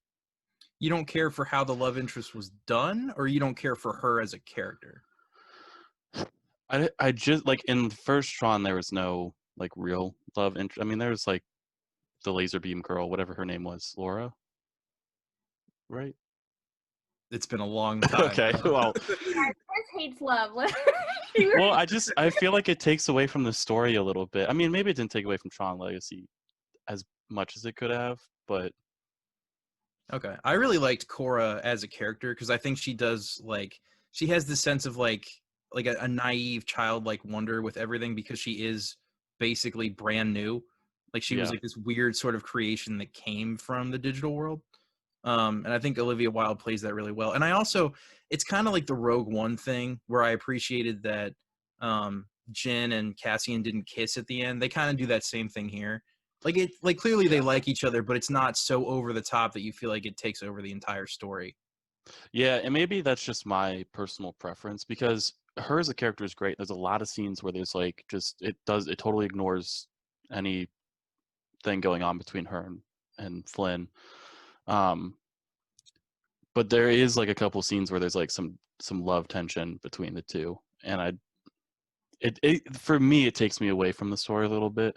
you don't care for how the love interest was done, or you don't care for her as a character? I just, like, in the first Tron, there was no like real love interest. I mean, there was like the laser beam girl, whatever her name was, Laura, right? It's been a long time. Okay, well, Chris hates love. well, I feel like it takes away from the story a little bit. I mean, maybe it didn't take away from Tron Legacy as much as it could have, but okay. I really liked Cora as a character, because I think she does, like, she has this sense of like a naive childlike wonder with everything, because she is basically brand new. Like, she was like this weird sort of creation that came from the digital world. And I think Olivia Wilde plays that really well. And I also, it's kind of like the Rogue One thing, where I appreciated that Jin and Cassian didn't kiss at the end. They kind of do that same thing here. Like clearly they like each other, but it's not so over the top that you feel like it takes over the entire story. Yeah, and maybe that's just my personal preference, because her as a character is great. There's a lot of scenes where there's like it totally ignores anything going on between her and Flynn. But there is like a couple scenes where there's like some love tension between the two, and for me it takes me away from the story a little bit.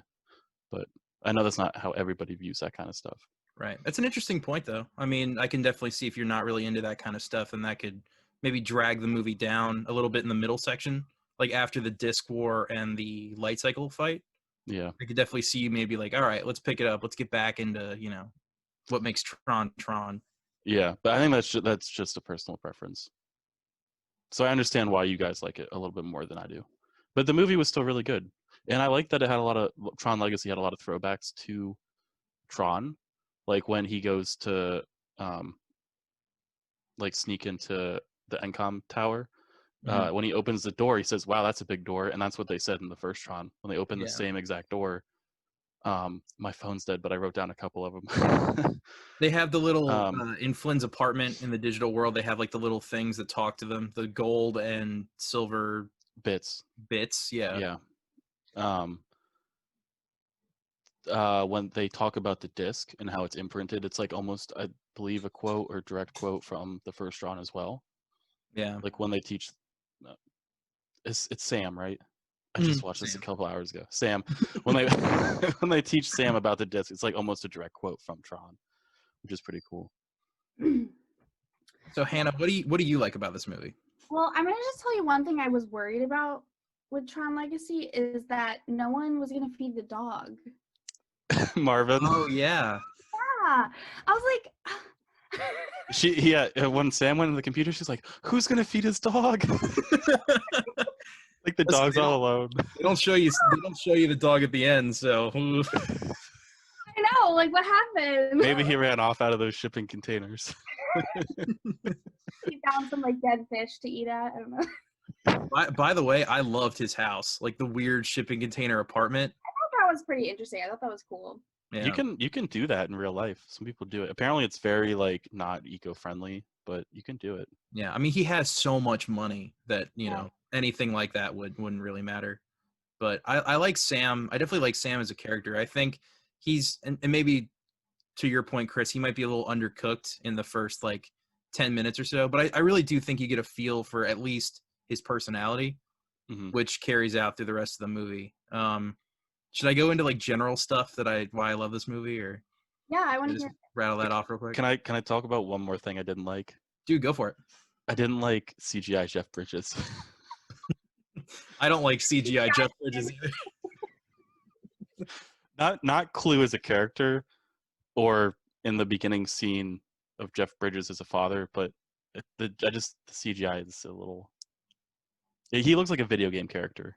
But I know that's not how everybody views that kind of stuff. Right. That's an interesting point, though. I mean, I can definitely see if you're not really into that kind of stuff, and that could maybe drag the movie down a little bit in the middle section, like after the disc war and the light cycle fight. Yeah. I could definitely see you maybe like, all right, let's pick it up. Let's get back into, what makes Tron Tron. Yeah, but I think that's just a personal preference. So I understand why you guys like it a little bit more than I do. But the movie was still really good. And I like that it had Tron Legacy had a lot of throwbacks to Tron. Like when he goes to like sneak into the Encom tower. When he opens the door, he says, "Wow, that's a big door." And that's what they said in the first Tron. When they opened the same exact door. My phone's dead, but I wrote down a couple of them. They have the little in Flynn's apartment in the digital world. They have like the little things that talk to them, the gold and silver bits. Yeah. When they talk about the disc and how it's imprinted, it's like almost, I believe, a quote or direct quote from the first Tron as well. Yeah. Like when they teach, it's Sam, right? I just watched this a couple hours ago. Sam, when they teach Sam about the disc, it's like almost a direct quote from Tron, which is pretty cool. So Hannah, what do you like about this movie? Well, I'm gonna just tell you one thing I was worried about with Tron Legacy is that no one was gonna feed the dog. Marvin. Oh yeah. Yeah. I was like when Sam went in the computer, she's like, "Who's gonna feed his dog?" Like the dog's all alone. They don't show you the dog at the end, so I know, like what happened? Maybe he ran off out of those shipping containers. He found some like dead fish to eat at. I don't know. By the way, I loved his house, like the weird shipping container apartment. I thought that was pretty interesting. I thought that was cool. Yeah. You can do that in real life. Some people do it. Apparently it's very like not eco-friendly, but you can do it. Yeah, I mean he has so much money that, anything like that wouldn't really matter. But I like Sam. I definitely like Sam as a character. I think he's and maybe to your point, Chris, he might be a little undercooked in the first like 10 minutes or so. But I really do think you get a feel for at least his personality, which carries out through the rest of the movie. Should I go into like general stuff why I love this movie, or yeah, I want to hear. Rattle that off real quick? Can I talk about one more thing I didn't like? Dude, go for it. I didn't like CGI Jeff Bridges. I don't like CGI Jeff Bridges either. Not Clue as a character, or in the beginning scene of Jeff Bridges as a father, but the CGI is a little. He looks like a video game character.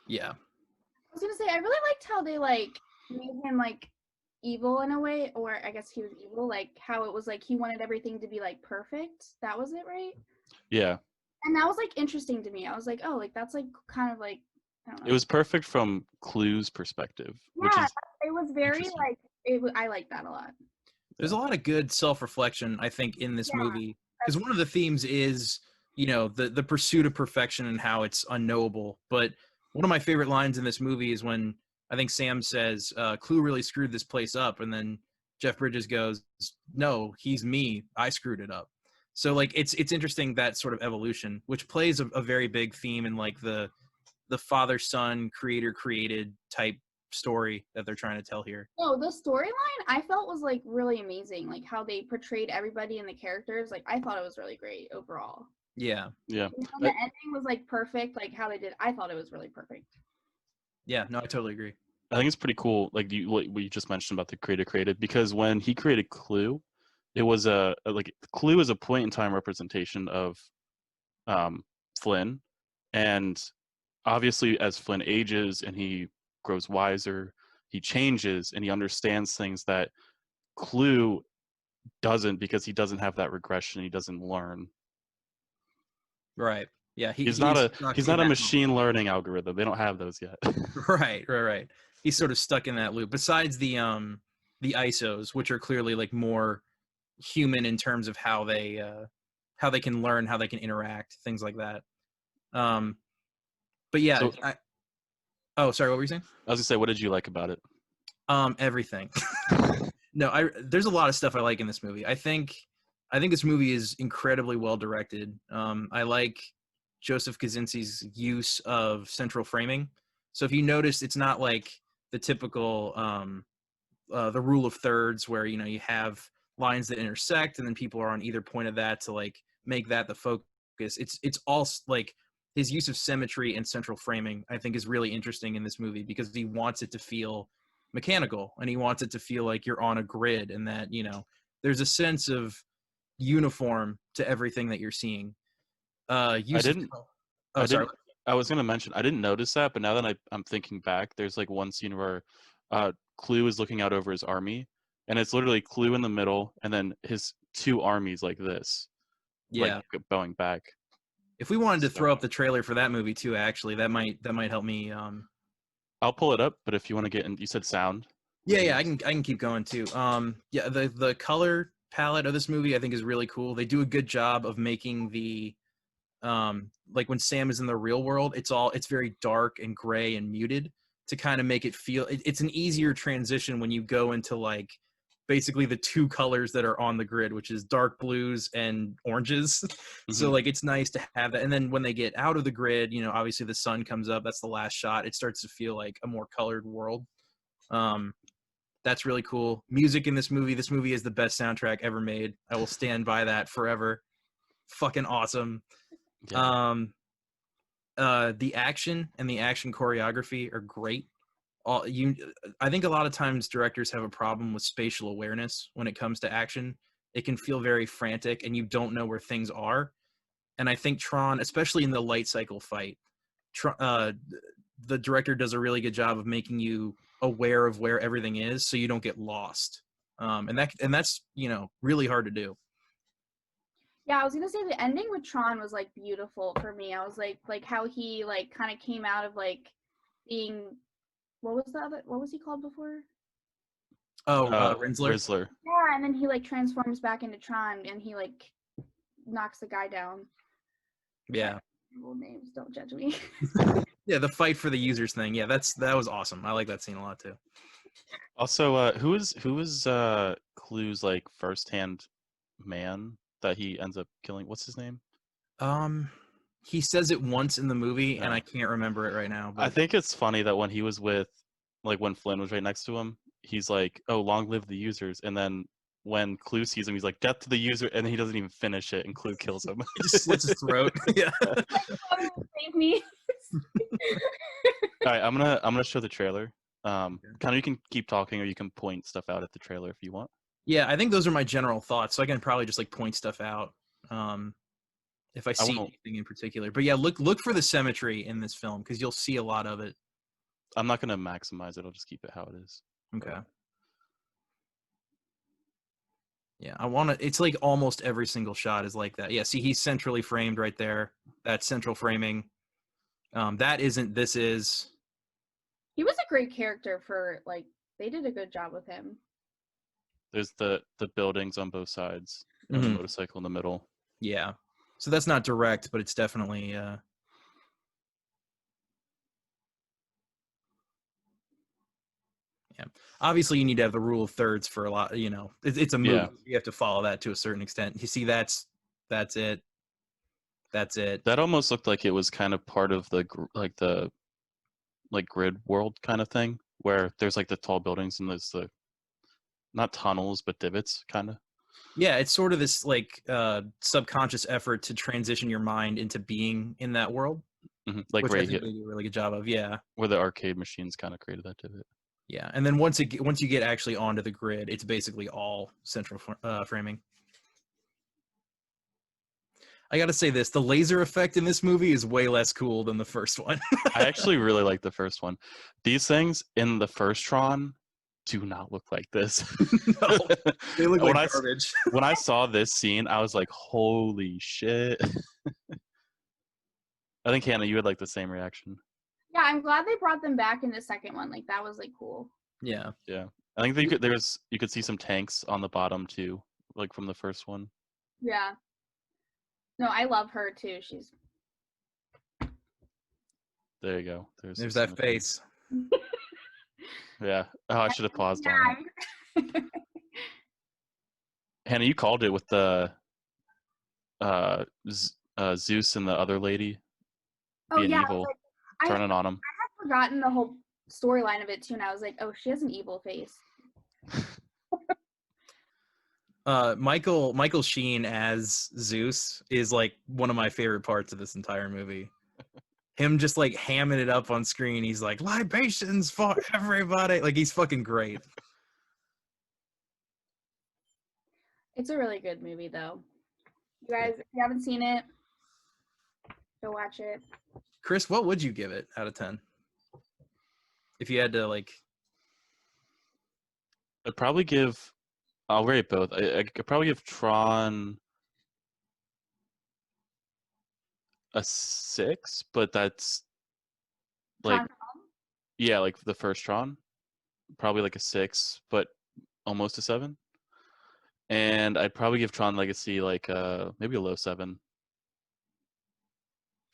Yeah. I was gonna say I really liked how they like made him like evil in a way, or I guess he was evil, like how it was like he wanted everything to be like perfect. That was it, right? Yeah. And that was like interesting to me. I was like, oh, like that's like kind of like I don't know. It was perfect from Clue's perspective. Yeah, which is it was very like I like that a lot. There's a lot of good self-reflection, I think, in this movie, because one of the themes is, you know, the pursuit of perfection and how it's unknowable. But one of my favorite lines in this movie is when I think Sam says, Clue really screwed this place up, and then Jeff Bridges goes, no, he's me, I screwed it up. So like it's interesting, that sort of evolution, which plays a very big theme in like the father-son creator-created type story that they're trying to tell here. No, the storyline I felt was like really amazing, like how they portrayed everybody and the characters. Like I thought it was really great overall. Yeah. Yeah. And the ending was like perfect, like how they did. I thought it was really perfect. Yeah, no, I totally agree. I think it's pretty cool, like what you just mentioned about the creator created, because when he created Clue, it was Clue is a point in time representation of Flynn, and obviously as Flynn ages and he grows wiser, he changes and he understands things that Clue doesn't, because he doesn't have that regression. He doesn't learn. Right. Yeah. He's not a machine learning algorithm. They don't have those yet. Right. He's sort of stuck in that loop. Besides the ISOs, which are clearly like more human in terms of how they can learn, how they can interact, things like that. But yeah, oh, sorry, what were you saying? I was gonna say, what did you like about it? Everything. No, there's a lot of stuff I like in this movie. I think this movie is incredibly well directed. I like Joseph Kosinski's use of central framing. So if you notice, it's not like the typical the rule of thirds, where you know you have lines that intersect and then people are on either point of that to like make that the focus. It's all like his use of symmetry and central framing, I think, is really interesting in this movie, because he wants it to feel mechanical and he wants it to feel like you're on a grid, and that, you know, there's a sense of uniform to everything that you're seeing. I was going to mention, I didn't notice that, but now that I'm thinking back, there's like one scene where Clue is looking out over his army, and it's literally Clue in the middle and then his two armies like this. Yeah. Like bowing back. If we wanted to throw up the trailer for that movie too, actually, that might help me. I'll pull it up, but if you want to get in, you said sound. Yeah, I can keep going too. Yeah, the color palette of this movie I think is really cool. They do a good job of making the like when Sam is in the real world, it's very dark and gray and muted to kind of make it feel it's an easier transition when you go into like basically the two colors that are on the grid, which is dark blues and oranges. Mm-hmm. So like it's nice to have that. And then when they get out of the grid, you know, obviously the sun comes up, that's the last shot, it starts to feel like a more colored world. That's really cool. Music in this movie is the best soundtrack ever made. I will stand by that forever. Fucking awesome. Yeah. The action and the action choreography are great. I think a lot of times directors have a problem with spatial awareness when it comes to action. It can feel very frantic and you don't know where things are. And I think Tron, especially in the light cycle fight, the director does a really good job of making you aware of where everything is so you don't get lost. And that's, you know, really hard to do. Yeah, I was gonna say the ending with Tron was like beautiful for me. I was like how he like kind of came out of like being, what was he called before? Oh, Rinsler. Rinsler. Yeah, and then he like transforms back into Tron and he like knocks the guy down. Yeah. names. Don't judge me. Yeah, the fight for the users thing. Yeah, that was awesome. I like that scene a lot too. Also, who is Clue's like first-hand man that he ends up killing? What's his name? He says it once in the movie, and Oh. I can't remember it right now. But I think it's funny that when he was with, like, when Flynn was right next to him, he's like, "Oh, long live the users," and then when Clue sees him, he's like, "Death to the user," and he doesn't even finish it, and Clue kills him. he just slits his throat. Yeah. Save me. All right, I'm gonna show the trailer. Kind of, you can keep talking, or you can point stuff out at the trailer if you want. Yeah, I think those are my general thoughts. So I can probably just like point stuff out if I see anything in particular. But yeah, look for the symmetry in this film because you'll see a lot of it. I'm not gonna maximize it. I'll just keep it how it is. Okay. Yeah, I want to. It's like almost every single shot is like that. Yeah, see, he's centrally framed right there. That's central framing. That isn't. This is. He was a great character for like. They did a good job with him. There's the buildings on both sides, and the motorcycle in the middle. Yeah, so that's not direct, but it's definitely. Yeah, obviously you need to have the rule of thirds for a lot. You know, it's a movie. Yeah. You have to follow that to a certain extent. You see, that's it. That's it. That almost looked like it was kind of part of the grid world kind of thing, where there's like the tall buildings and there's the not tunnels but divots kind of. Yeah, it's sort of this like subconscious effort to transition your mind into being in that world. Like which right I think here, they do a really good job of. Yeah, where the arcade machines kind of created that divot. Yeah, and then once you get actually onto the grid, it's basically all central framing. I got to say this, the laser effect in this movie is way less cool than the first one. I actually really like the first one. These things in the first Tron do not look like this. No, they look like garbage. When I saw this scene, I was like, holy shit. I think, Hannah, you had like the same reaction. Yeah, I'm glad they brought them back in the second one. Like, that was like cool. Yeah. Yeah. I think you could see some tanks on the bottom too, like from the first one. Yeah. No, I love her too. She's. There you go. There's that face. Yeah. Oh, I should have paused on it. Hannah, you called it with the Zeus and the other lady being evil, turning on him. I had forgotten the whole storyline of it too, and I was like, oh, she has an evil face. Michael Sheen as Zeus is like one of my favorite parts of this entire movie. Him just like hamming it up on screen. He's like, libations for everybody. Like, he's fucking great. It's a really good movie though. You guys, if you haven't seen it, go watch it. Chris, what would you give it out of 10? If you had to like. I'll rate both. I could probably give Tron a 6, but that's like, yeah, like the first Tron, probably like a 6, but almost a 7. And I'd probably give Tron Legacy like maybe a low 7.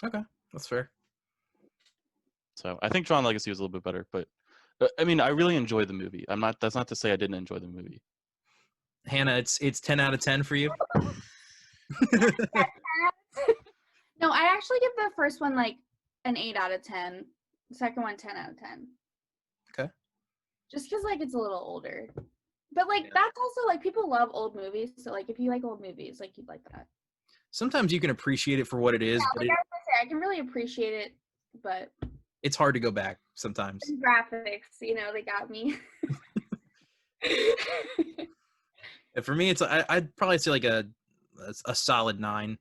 Okay, that's fair. So I think Tron Legacy was a little bit better, but I mean, I really enjoyed the movie. That's not to say I didn't enjoy the movie. Hannah, it's 10 out of 10 for you? No, I actually give the first one like an 8 out of 10. The second one, 10 out of 10. Okay. Just because like it's a little older. But like that's also like people love old movies. So like if you like old movies, like you'd like that. Sometimes you can appreciate it for what it is, but like I was gonna say, I can really appreciate it, but it's hard to go back sometimes. Graphics, they got me. For me, I'd probably say like a solid 9.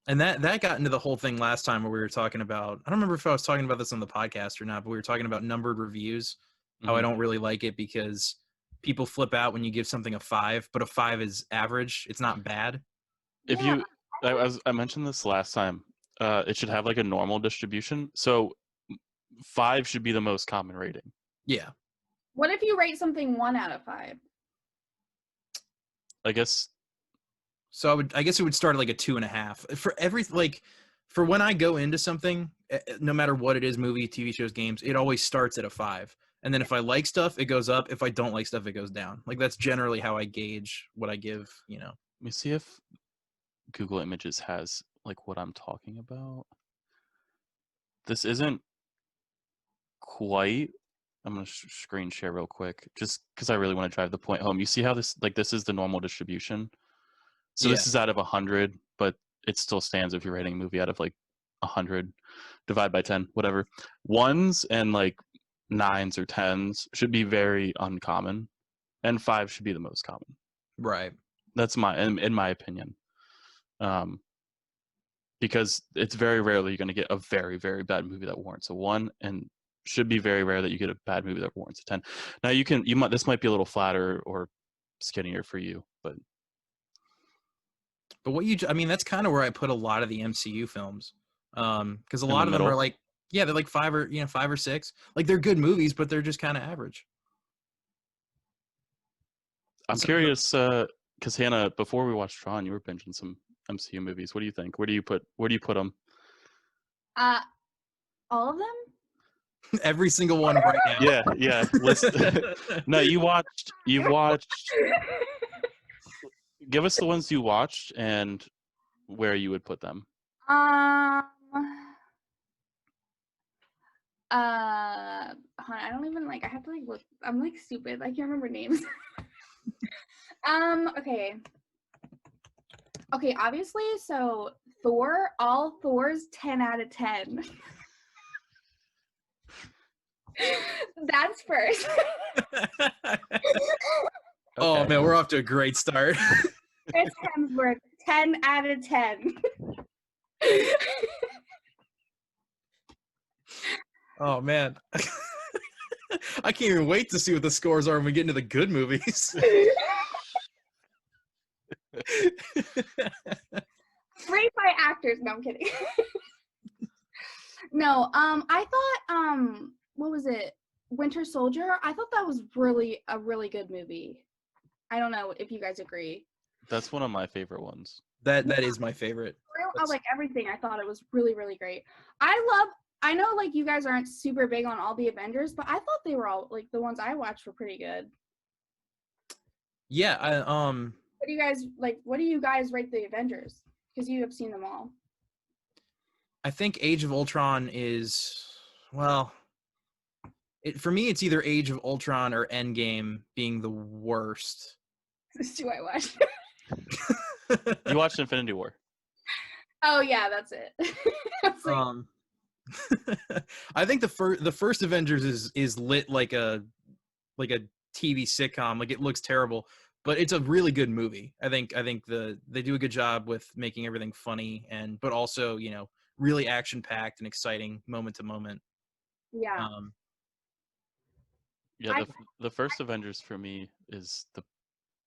And that got into the whole thing last time where we were talking about, I don't remember if I was talking about this on the podcast or not, but we were talking about numbered reviews, how I don't really like it because people flip out when you give something a 5, but a 5 is average. It's not bad. I mentioned this last time, it should have like a normal distribution. So 5 should be the most common rating. Yeah. What if you rate something 1 out of 5? I guess So I guess it would start at like a 2.5 for for when I go into something, no matter what it is, movie, TV shows, games, it always starts at a 5. And then if I like stuff, it goes up. If I don't like stuff, it goes down. Like that's generally how I gauge what I give, Let me see if Google Images has like what I'm talking about. This isn't quite. I'm going to screen share real quick just because I really want to drive the point home. You see how this is the normal distribution. So this is out of 100, but it still stands if you're rating a movie out of like 100, divide by 10, whatever. 1s and like 9s or 10s should be very uncommon, and 5 should be the most common. Right. That's in my opinion. Because it's very rarely you're going to get a very, very bad movie that warrants a 1, and should be very rare that you get a bad movie that warrants a 10. Now this might be a little flatter or skinnier for you, but that's kind of where I put a lot of the MCU films. Because a lot of them are like, they're like 5 or 6. Like they're good movies, but they're just kind of average. I'm curious, because Hannah, before we watched Tron, you were binging some MCU movies. What do you think? Where do you put them? All of them? Every single one right now. Yeah. No, you watched. Give us the ones you watched and where you would put them. Hold on, I don't even I have to look. I'm stupid. I can't remember names. Okay, obviously, so Thor, all Thor's 10 out of 10. That's first. Oh man, we're off to a great start. Chris Hemsworth, 10 out of 10. Oh man. I can't even wait to see what the scores are when we get into the good movies. Great by actors. No, I'm kidding. No, I thought, what was it? Winter Soldier? I thought that was really a really good movie. I don't know if you guys agree. That's one of my favorite ones. That is my favorite. I like everything. I thought it was really, really great. I know you guys aren't super big on all the Avengers, but I thought they were all the ones I watched were pretty good. Yeah, What do you guys rate the Avengers? Because you have seen them all. I think Age of Ultron is, for me, it's either Age of Ultron or Endgame being the worst. This is who I watched. You watched Infinity War. Oh yeah, that's it. I think the first Avengers is lit like a TV sitcom. Like it looks terrible, but it's a really good movie. I think they do a good job with making everything funny but also really action packed and exciting moment to moment. Yeah. The first Avengers for me is the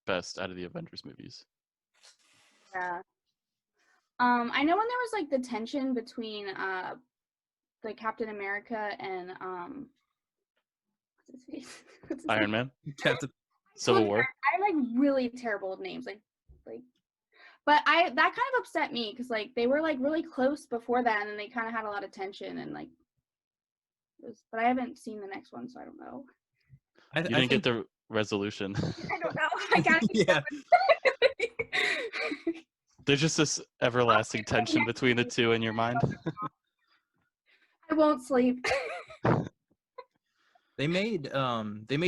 best out of the Avengers movies. Yeah. I know when there was the tension between the Captain America and what's his face? Iron Man. Captain Civil War. I really terrible names, but that kind of upset me because they were really close before that, and then they kind of had a lot of tension and but I haven't seen the next one, so I don't know. You didn't get the resolution. I don't know. I gotta yeah. There's just this everlasting tension between the two in your mind. I won't sleep. They made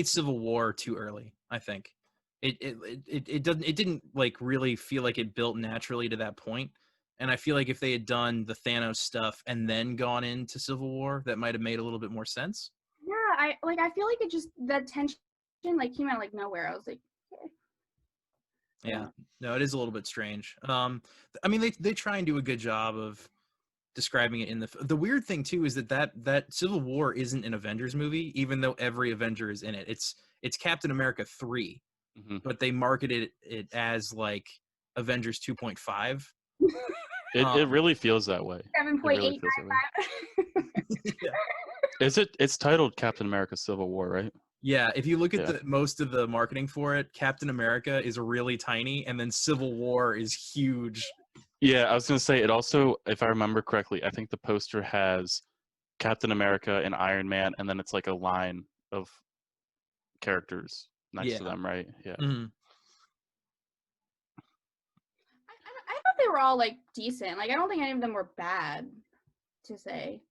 Civil War too early, I think. It didn't really feel like it built naturally to that point. And I feel like if they had done the Thanos stuff and then gone into Civil War, that might have made a little bit more sense. Yeah, I feel like it just, that tension came out of nowhere. I was like, okay. Yeah, no, it is a little bit strange. I mean, they try and do a good job of describing it in the weird thing too is that Civil War isn't an Avengers movie, even though every Avenger is in it. It's Captain America 3, but they marketed it as Avengers 2.5. It really feels that way. 7.8. Yeah. It's titled Captain America Civil War, right? Yeah, if you look at the most of the marketing for it, Captain America is really tiny, and then Civil War is huge. Yeah, I was gonna say it also, if I remember correctly, I think the poster has Captain America and Iron Man, and then it's like a line of characters next to them, right? Yeah. Mm-hmm. I thought they were all like decent. Like I don't think any of them were bad to say.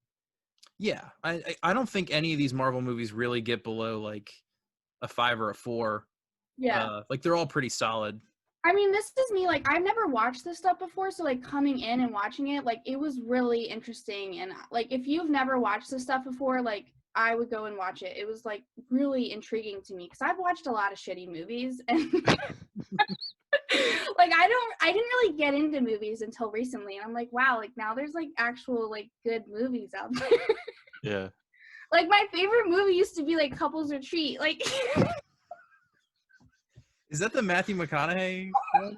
Yeah, I don't think any of these Marvel movies really get below like a 5 or a 4. Yeah. Like they're all pretty solid. I mean, this is me, like, I've never watched this stuff before, so, like, coming in and watching it, like, it was really interesting, and, like, if you've never watched this stuff before, like, I would go and watch it. It was, like, really intriguing to me, because I've watched a lot of shitty movies, and, like, I didn't really get into movies until recently, and I'm like, wow, like, now there's, like, actual, like, good movies out there. Yeah. Like, my favorite movie used to be, like, Couples Retreat, like... Is that the Matthew McConaughey one?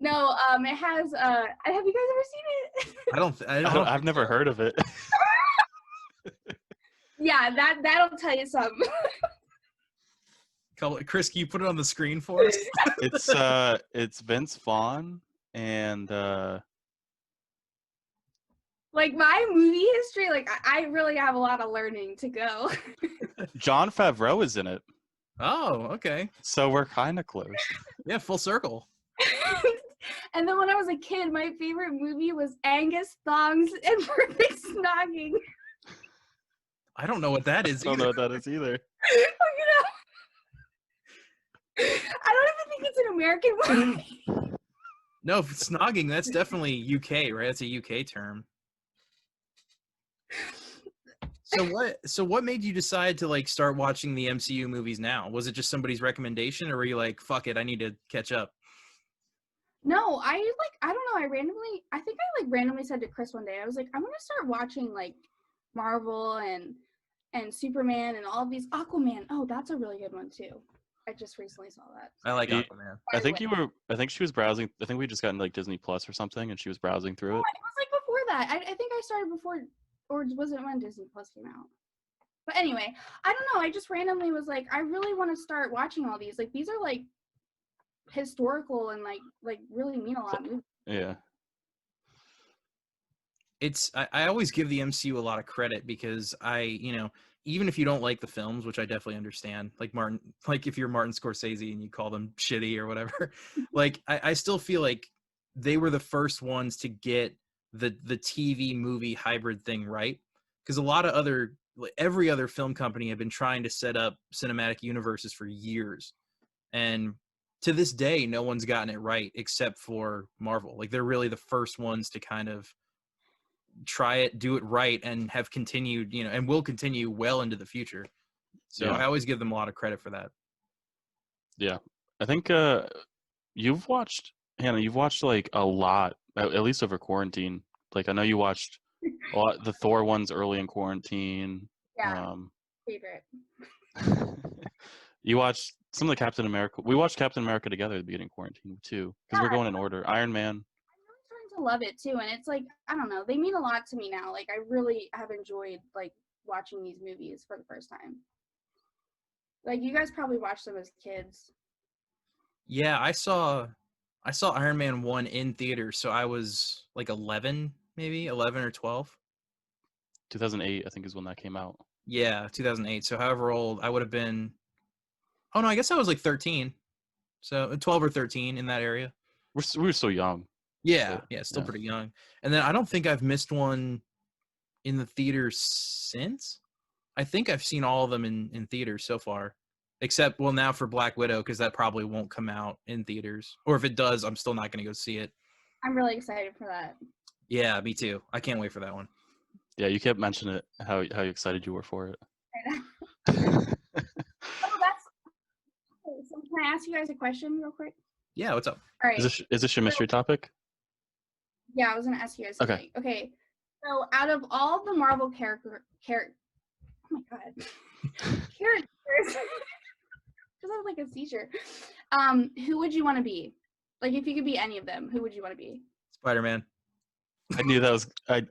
No, it has, have you guys ever seen it? I've never heard of it. Yeah, that'll tell you something. Chris, can you put it on the screen for us? It's Vince Vaughn and like my movie history, like I really have a lot of learning to go. Jon Favreau is in it. Oh, okay. So we're kind of close. Yeah, full circle. And then when I was a kid, my favorite movie was Angus Thongs and Perfect Snogging. I don't know what that is. I don't know what that is either. I don't even think it's an American movie. No, snogging, that's definitely UK, right? That's a UK term. So what made you decide to like start watching the MCU movies now? Was it just somebody's recommendation, or were you like, fuck it, I need to catch up? No, I don't know, I randomly said to Chris one day, I was like, I'm gonna start watching like Marvel and Superman and all of these. Aquaman, oh, that's a really good one too. I just recently saw that. I like Aquaman. I think she was browsing. I think we just got into like Disney Plus or something, and she was browsing through it. It was like before that. I think I started before, or was it when Disney Plus came out? But anyway, I don't know. I just randomly was like, I really want to start watching all these. Like these are like historical and like really mean a lot. Yeah. I always give the MCU a lot of credit because even if you don't like the films, which I definitely understand, like if you're Martin Scorsese and you call them shitty or whatever, like I still feel like they were the first ones to get the TV movie hybrid thing right. Because a lot of every other film company have been trying to set up cinematic universes for years. And to this day, no one's gotten it right except for Marvel. Like they're really the first ones to kind of try it, do it right, and have continued, and will continue well into the future. So I always give them a lot of credit for that. Yeah. I think you've watched like a lot, at least over quarantine. Like I know you watched a lot, the Thor ones early in quarantine. Yeah. Favorite. You watched some of the Captain America. We watched Captain America together at the beginning of quarantine too, because we're going in order. Iron Man. To love it too, and it's like, I don't know, they mean a lot to me now. Like I really have enjoyed like watching these movies for the first time. Like you guys probably watched them as kids. Yeah, I saw Iron Man 1 in theater, so I was like 11 or 12. 2008 I think is when that came out. Yeah, 2008. So however old I would have been. Oh no, I guess I was like 13. So 12 or 13 in that area. We were so young. Yeah, still pretty young. And then I don't think I've missed one in the theater since. I think I've seen all of them in theaters so far. Except, well, now for Black Widow, because that probably won't come out in theaters. Or if it does, I'm still not going to go see it. I'm really excited for that. Yeah, me too. I can't wait for that one. Yeah, you kept mentioning it, how excited you were for it. So can I ask you guys a question real quick? Yeah, what's up? All right. Is this your mystery topic? Yeah, I was gonna ask you guys something. Okay. So out of all the Marvel oh my god, characters, because I have like a seizure. Who would you want to be? Like, if you could be any of them, who would you want to be? Spider-Man. I knew that was. I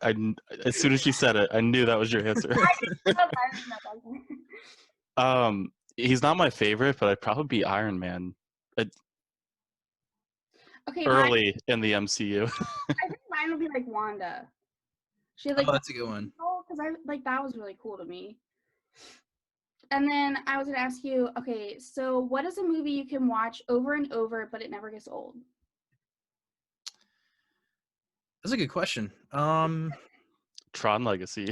as soon as she said it, I knew that was your answer. He's not my favorite, but I'd probably be Iron Man. Okay, Early in the MCU. I think mine would be like Wanda. She had like that's a good one. Because I like that was really cool to me. And then I was gonna ask you, okay, so what is a movie you can watch over and over, but it never gets old? That's a good question. Tron Legacy.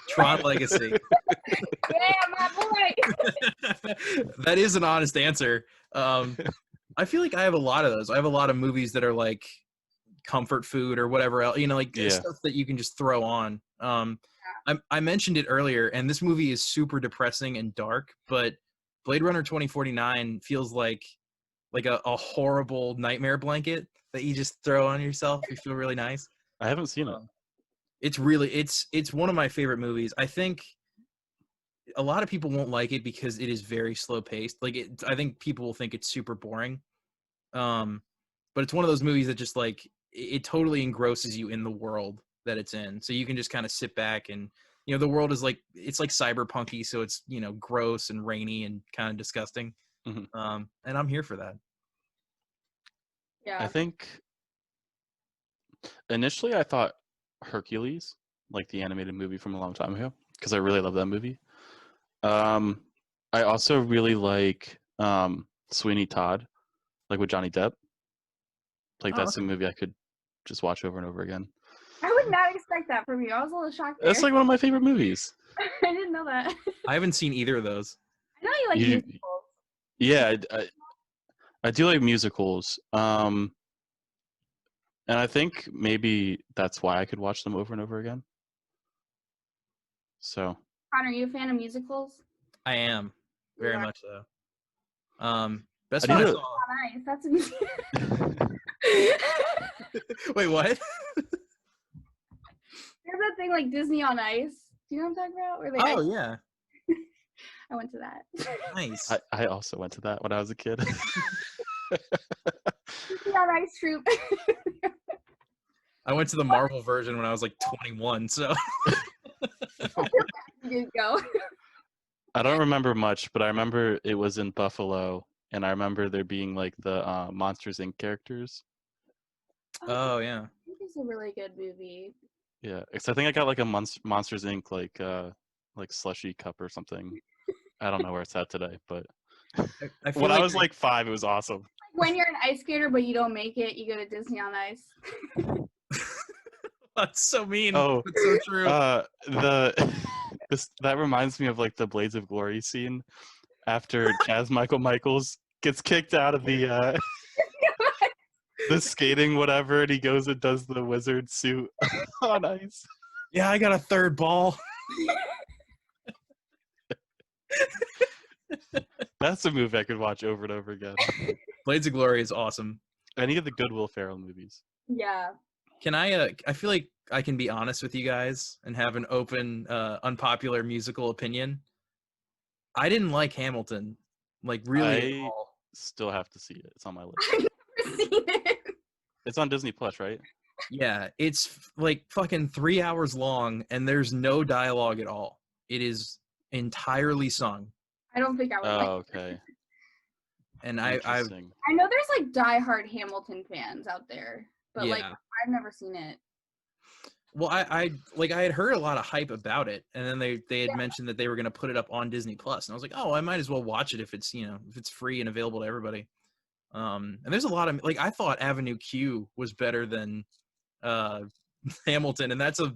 Tron Legacy. Yeah, my boy. That is an honest answer. I feel like I have a lot of those. I have a lot of movies that are like comfort food or whatever else, like stuff that you can just throw on. I mentioned it earlier, and this movie is super depressing and dark, but Blade Runner 2049 feels like a horrible nightmare blanket that you just throw on yourself. You feel really nice. I haven't seen it. It's really it's one of my favorite movies. I think a lot of people won't like it because it is very slow paced. I think people will think it's super boring. But it's one of those movies that just like it totally engrosses you in the world that it's in. So you can just kind of sit back and the world is it's like cyberpunky, so it's gross and rainy and kind of disgusting. Mm-hmm. And I'm here for that. Yeah. I think initially I thought Hercules, like the animated movie from a long time ago, because I really love that movie. I also really like Sweeney Todd, like with Johnny Depp. Like that's a movie I could just watch over and over again. I would not expect that from you. I was a little shocked there. That's like one of my favorite movies. I didn't know that. I haven't seen either of those. I know you like musicals. Yeah, I do like musicals. And I think maybe that's why I could watch them over and over again. So. Connor, are you a fan of musicals? I am. Very much so. Best I one I Nice. saw. That's a Wait, what? There's that thing like Disney on Ice. Do you know what I'm talking about? Where they Yeah. I went to that. Nice. I also went to that when I was a kid. Disney on Ice troop. I went to the Marvel version when I was like 21, so. You did go. I don't remember much, but I remember it was in Buffalo, and I remember there being like the Monsters Inc. characters. Oh yeah. I think it's a really good movie. Yeah, because I think I got like a Monsters Inc. like slushy cup or something. I don't know where it's at today, but I feel when like I was like 5, it was awesome. When you're an ice skater but you don't make it, you go to Disney on Ice. That's so mean. Oh, that's so true. That reminds me of like the Blades of Glory scene after Chaz Michaels gets kicked out of the skating whatever, and he goes and does the wizard suit on ice. Yeah, I got a third ball. That's a movie I could watch over and over again. Blades of Glory is awesome. Any of the good Will Ferrell movies. Yeah. Can I feel like I can be honest with you guys and have an open, unpopular musical opinion. I didn't like Hamilton, like really at all. Still have to see it. It's on my list. I've never seen it. It's on Disney Plus, right? Yeah, it's like fucking 3 hours long and there's no dialogue at all. It is entirely sung. I don't think I would like it. Okay. And I know there's like diehard Hamilton fans out there, but like I've never seen it. Well, I had heard a lot of hype about it, and then they had mentioned that they were going to put it up on Disney Plus, and I was like, oh, I might as well watch it if it's if it's free and available to everybody. And there's a lot of I thought Avenue Q was better than Hamilton, and that's a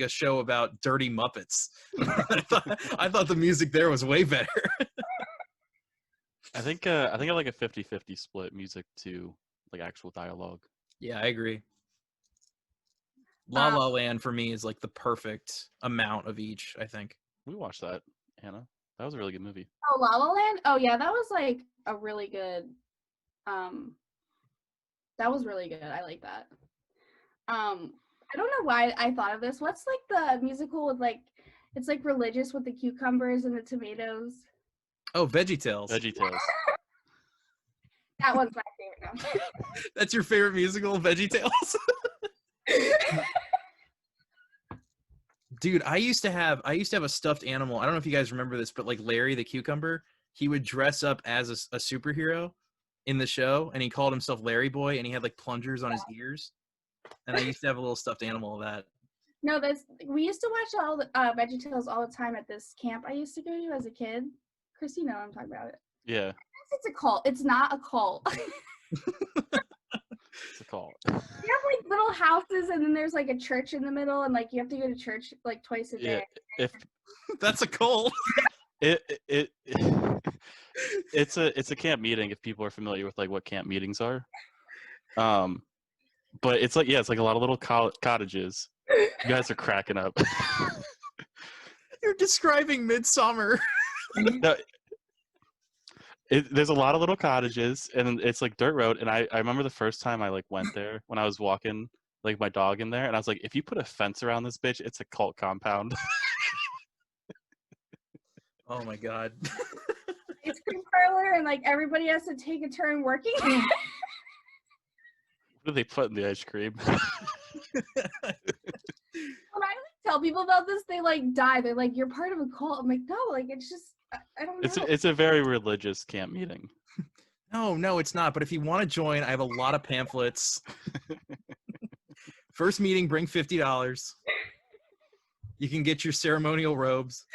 show about dirty Muppets. I thought the music there was way better. I think I like a 50-50 split, music to like actual dialogue. Yeah, I agree. La La Land for me is like the perfect amount of each, I think. We watched that, Hannah. That was a really good movie. Oh, La La Land? Oh yeah, that was like a really good that was really good. I like that. I don't know why I thought of this. What's like the musical with it's like religious with the cucumbers and the tomatoes? Oh, VeggieTales. VeggieTales. That one's my favorite. That's your favorite musical, VeggieTales? Dude, I used to have a stuffed animal. I don't know if you guys remember this, but like Larry the cucumber, he would dress up as a superhero in the show, and he called himself Larry Boy, and he had like plungers on his ears. And I used to have a little stuffed animal of that. No, we used to watch all the VeggieTales all the time at this camp I used to go to as a kid. Chris, you know what I'm talking about. Yeah. It's a cult. It's not a cult. It's a cult. You have like little houses, and then there's like a church in the middle, and like you have to go to church like twice a day. If That's a cult. It's a camp meeting if people are familiar with like what camp meetings are. But it's like it's like a lot of little cottages. You guys are cracking up. You're describing Midsummer. No, there's a lot of little cottages, and it's like dirt road. And I remember the first time I like went there when I was walking like my dog in there, and I was like, if you put a fence around this bitch, it's a cult compound. Oh my god. Ice cream parlor, and like everybody has to take a turn working. What do they put in the ice cream? When I tell people about this, they like die. They're like, "You're part of a cult." I'm like, "No, like it's just I don't know." It's a very religious camp meeting. No, it's not. But if you want to join, I have a lot of pamphlets. First meeting, bring $50. You can get your ceremonial robes.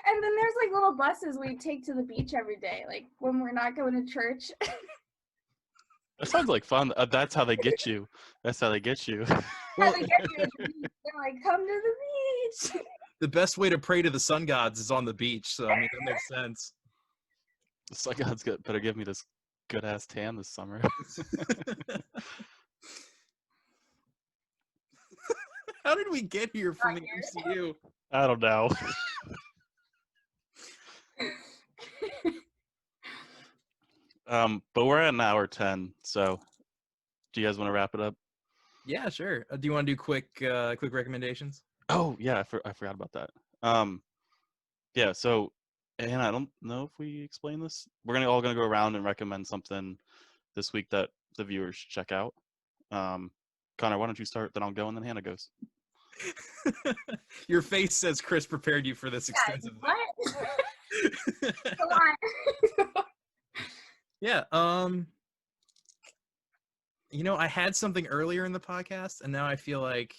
And then there's like little buses we take to the beach every day, like when we're not going to church. That sounds like fun. That's how they get you. That's how they get you. Well, they get you at the beach. They're like, "Come to the beach." The best way to pray to the sun gods is on the beach. So I mean, that makes sense. The sun gods better give me this good ass tan this summer. How did we get here from the MCU? I don't know. But we're at an hour 10, so do you guys want to wrap it up? Yeah, sure. Do you want to do quick recommendations? Oh yeah, I forgot about that. Yeah. So, and I don't know if we explained this. We're all gonna go around and recommend something this week that the viewers should check out. Connor, why don't you start? Then I'll go, and then Hannah goes. Your face says Chris prepared you for this extensively. What? Come on. Yeah. I had something earlier in the podcast, and now I feel like,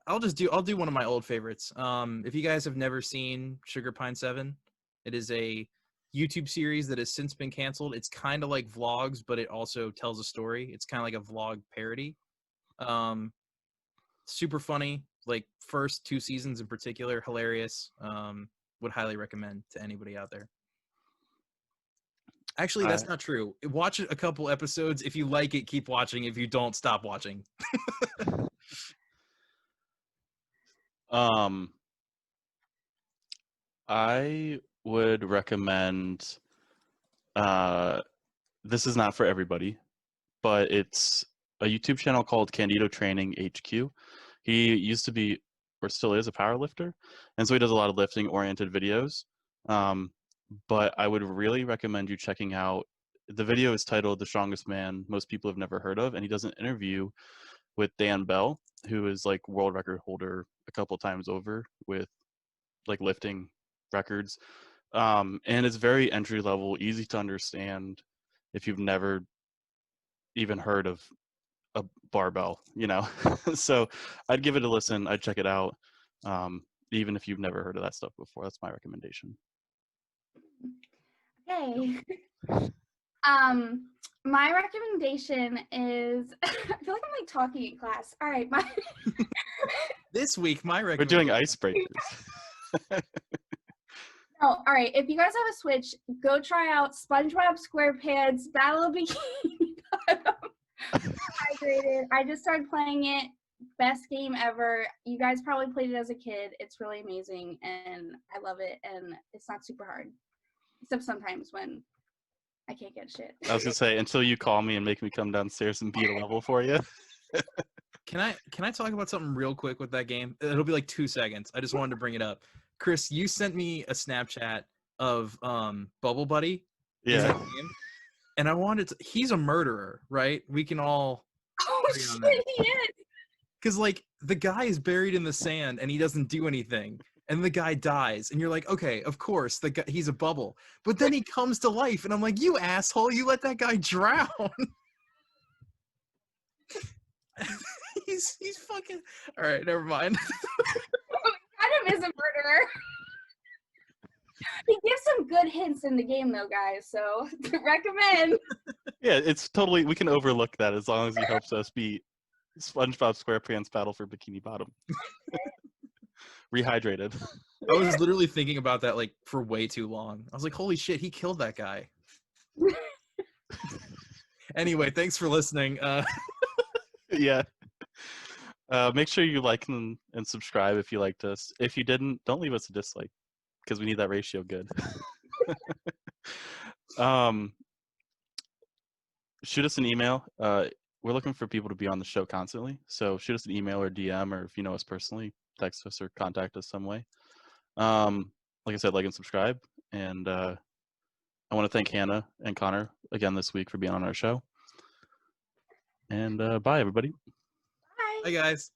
I'll do one of my old favorites. If you guys have never seen Sugar Pine 7, it is a YouTube series that has since been canceled. It's kind of like vlogs, but it also tells a story. It's kind of like a vlog parody. Super funny. Like first 2 seasons in particular, hilarious. Would highly recommend to anybody out there. Actually, that's not true. Watch a couple episodes. If you like it, keep watching. If you don't, stop watching. I would recommend, this is not for everybody, but it's a YouTube channel called Candido Training HQ. He used to be, or still is, a power lifter, and so he does a lot of lifting oriented videos. But I would really recommend you checking out, the video is titled The Strongest Man Most People Have Never Heard Of, and he does an interview with Dan Bell, who is like world record holder a couple times over with like lifting records. And it's very entry level, easy to understand if you've never even heard of a barbell, So I'd give it a listen. I'd check it out. Even if you've never heard of that stuff before. That's my recommendation. Okay. My recommendation is, I feel like I'm like talking in class. All right, This week, my recommendation. We're doing icebreakers. No, all right. If you guys have a Switch, go try out SpongeBob SquarePants Battle of Bikini Bottom. Hydrated. I just started playing it. Best game ever. You guys probably played it as a kid. It's really amazing, and I love it. And it's not super hard, except sometimes when I can't get shit. I was gonna say, until you call me and make me come downstairs and beat a level for you. Can I talk about something real quick with that game? It'll be like 2 seconds. I just wanted to bring it up. Chris, you sent me a Snapchat of Bubble Buddy. Yeah. And I wanted to, he's a murderer, right? We can all Oh shit, he is. because like the guy is buried in the sand and he doesn't do anything, and the guy dies, and you're like, okay, of course the guy, he's a bubble, but then he comes to life, and I'm like, you asshole, you let that guy drown. he's fucking all right. Never mind. Adam is a murderer. He gives some good hints in the game, though, guys. So recommend. Yeah, it's totally. We can overlook that as long as he helps us beat SpongeBob SquarePants Battle for Bikini Bottom. Rehydrated. I was literally thinking about that like for way too long. I was like, holy shit, he killed that guy. Anyway, thanks for listening. Yeah. Make sure you like and subscribe if you liked us. If you didn't, don't leave us a dislike because we need that ratio good. Shoot us an email. We're looking for people to be on the show constantly. So shoot us an email or DM, or if you know us personally, text us or contact us some way. Like I said, like and subscribe. And I want to thank Hannah and Connor again this week for being on our show. And bye, everybody. Bye. Hi, guys.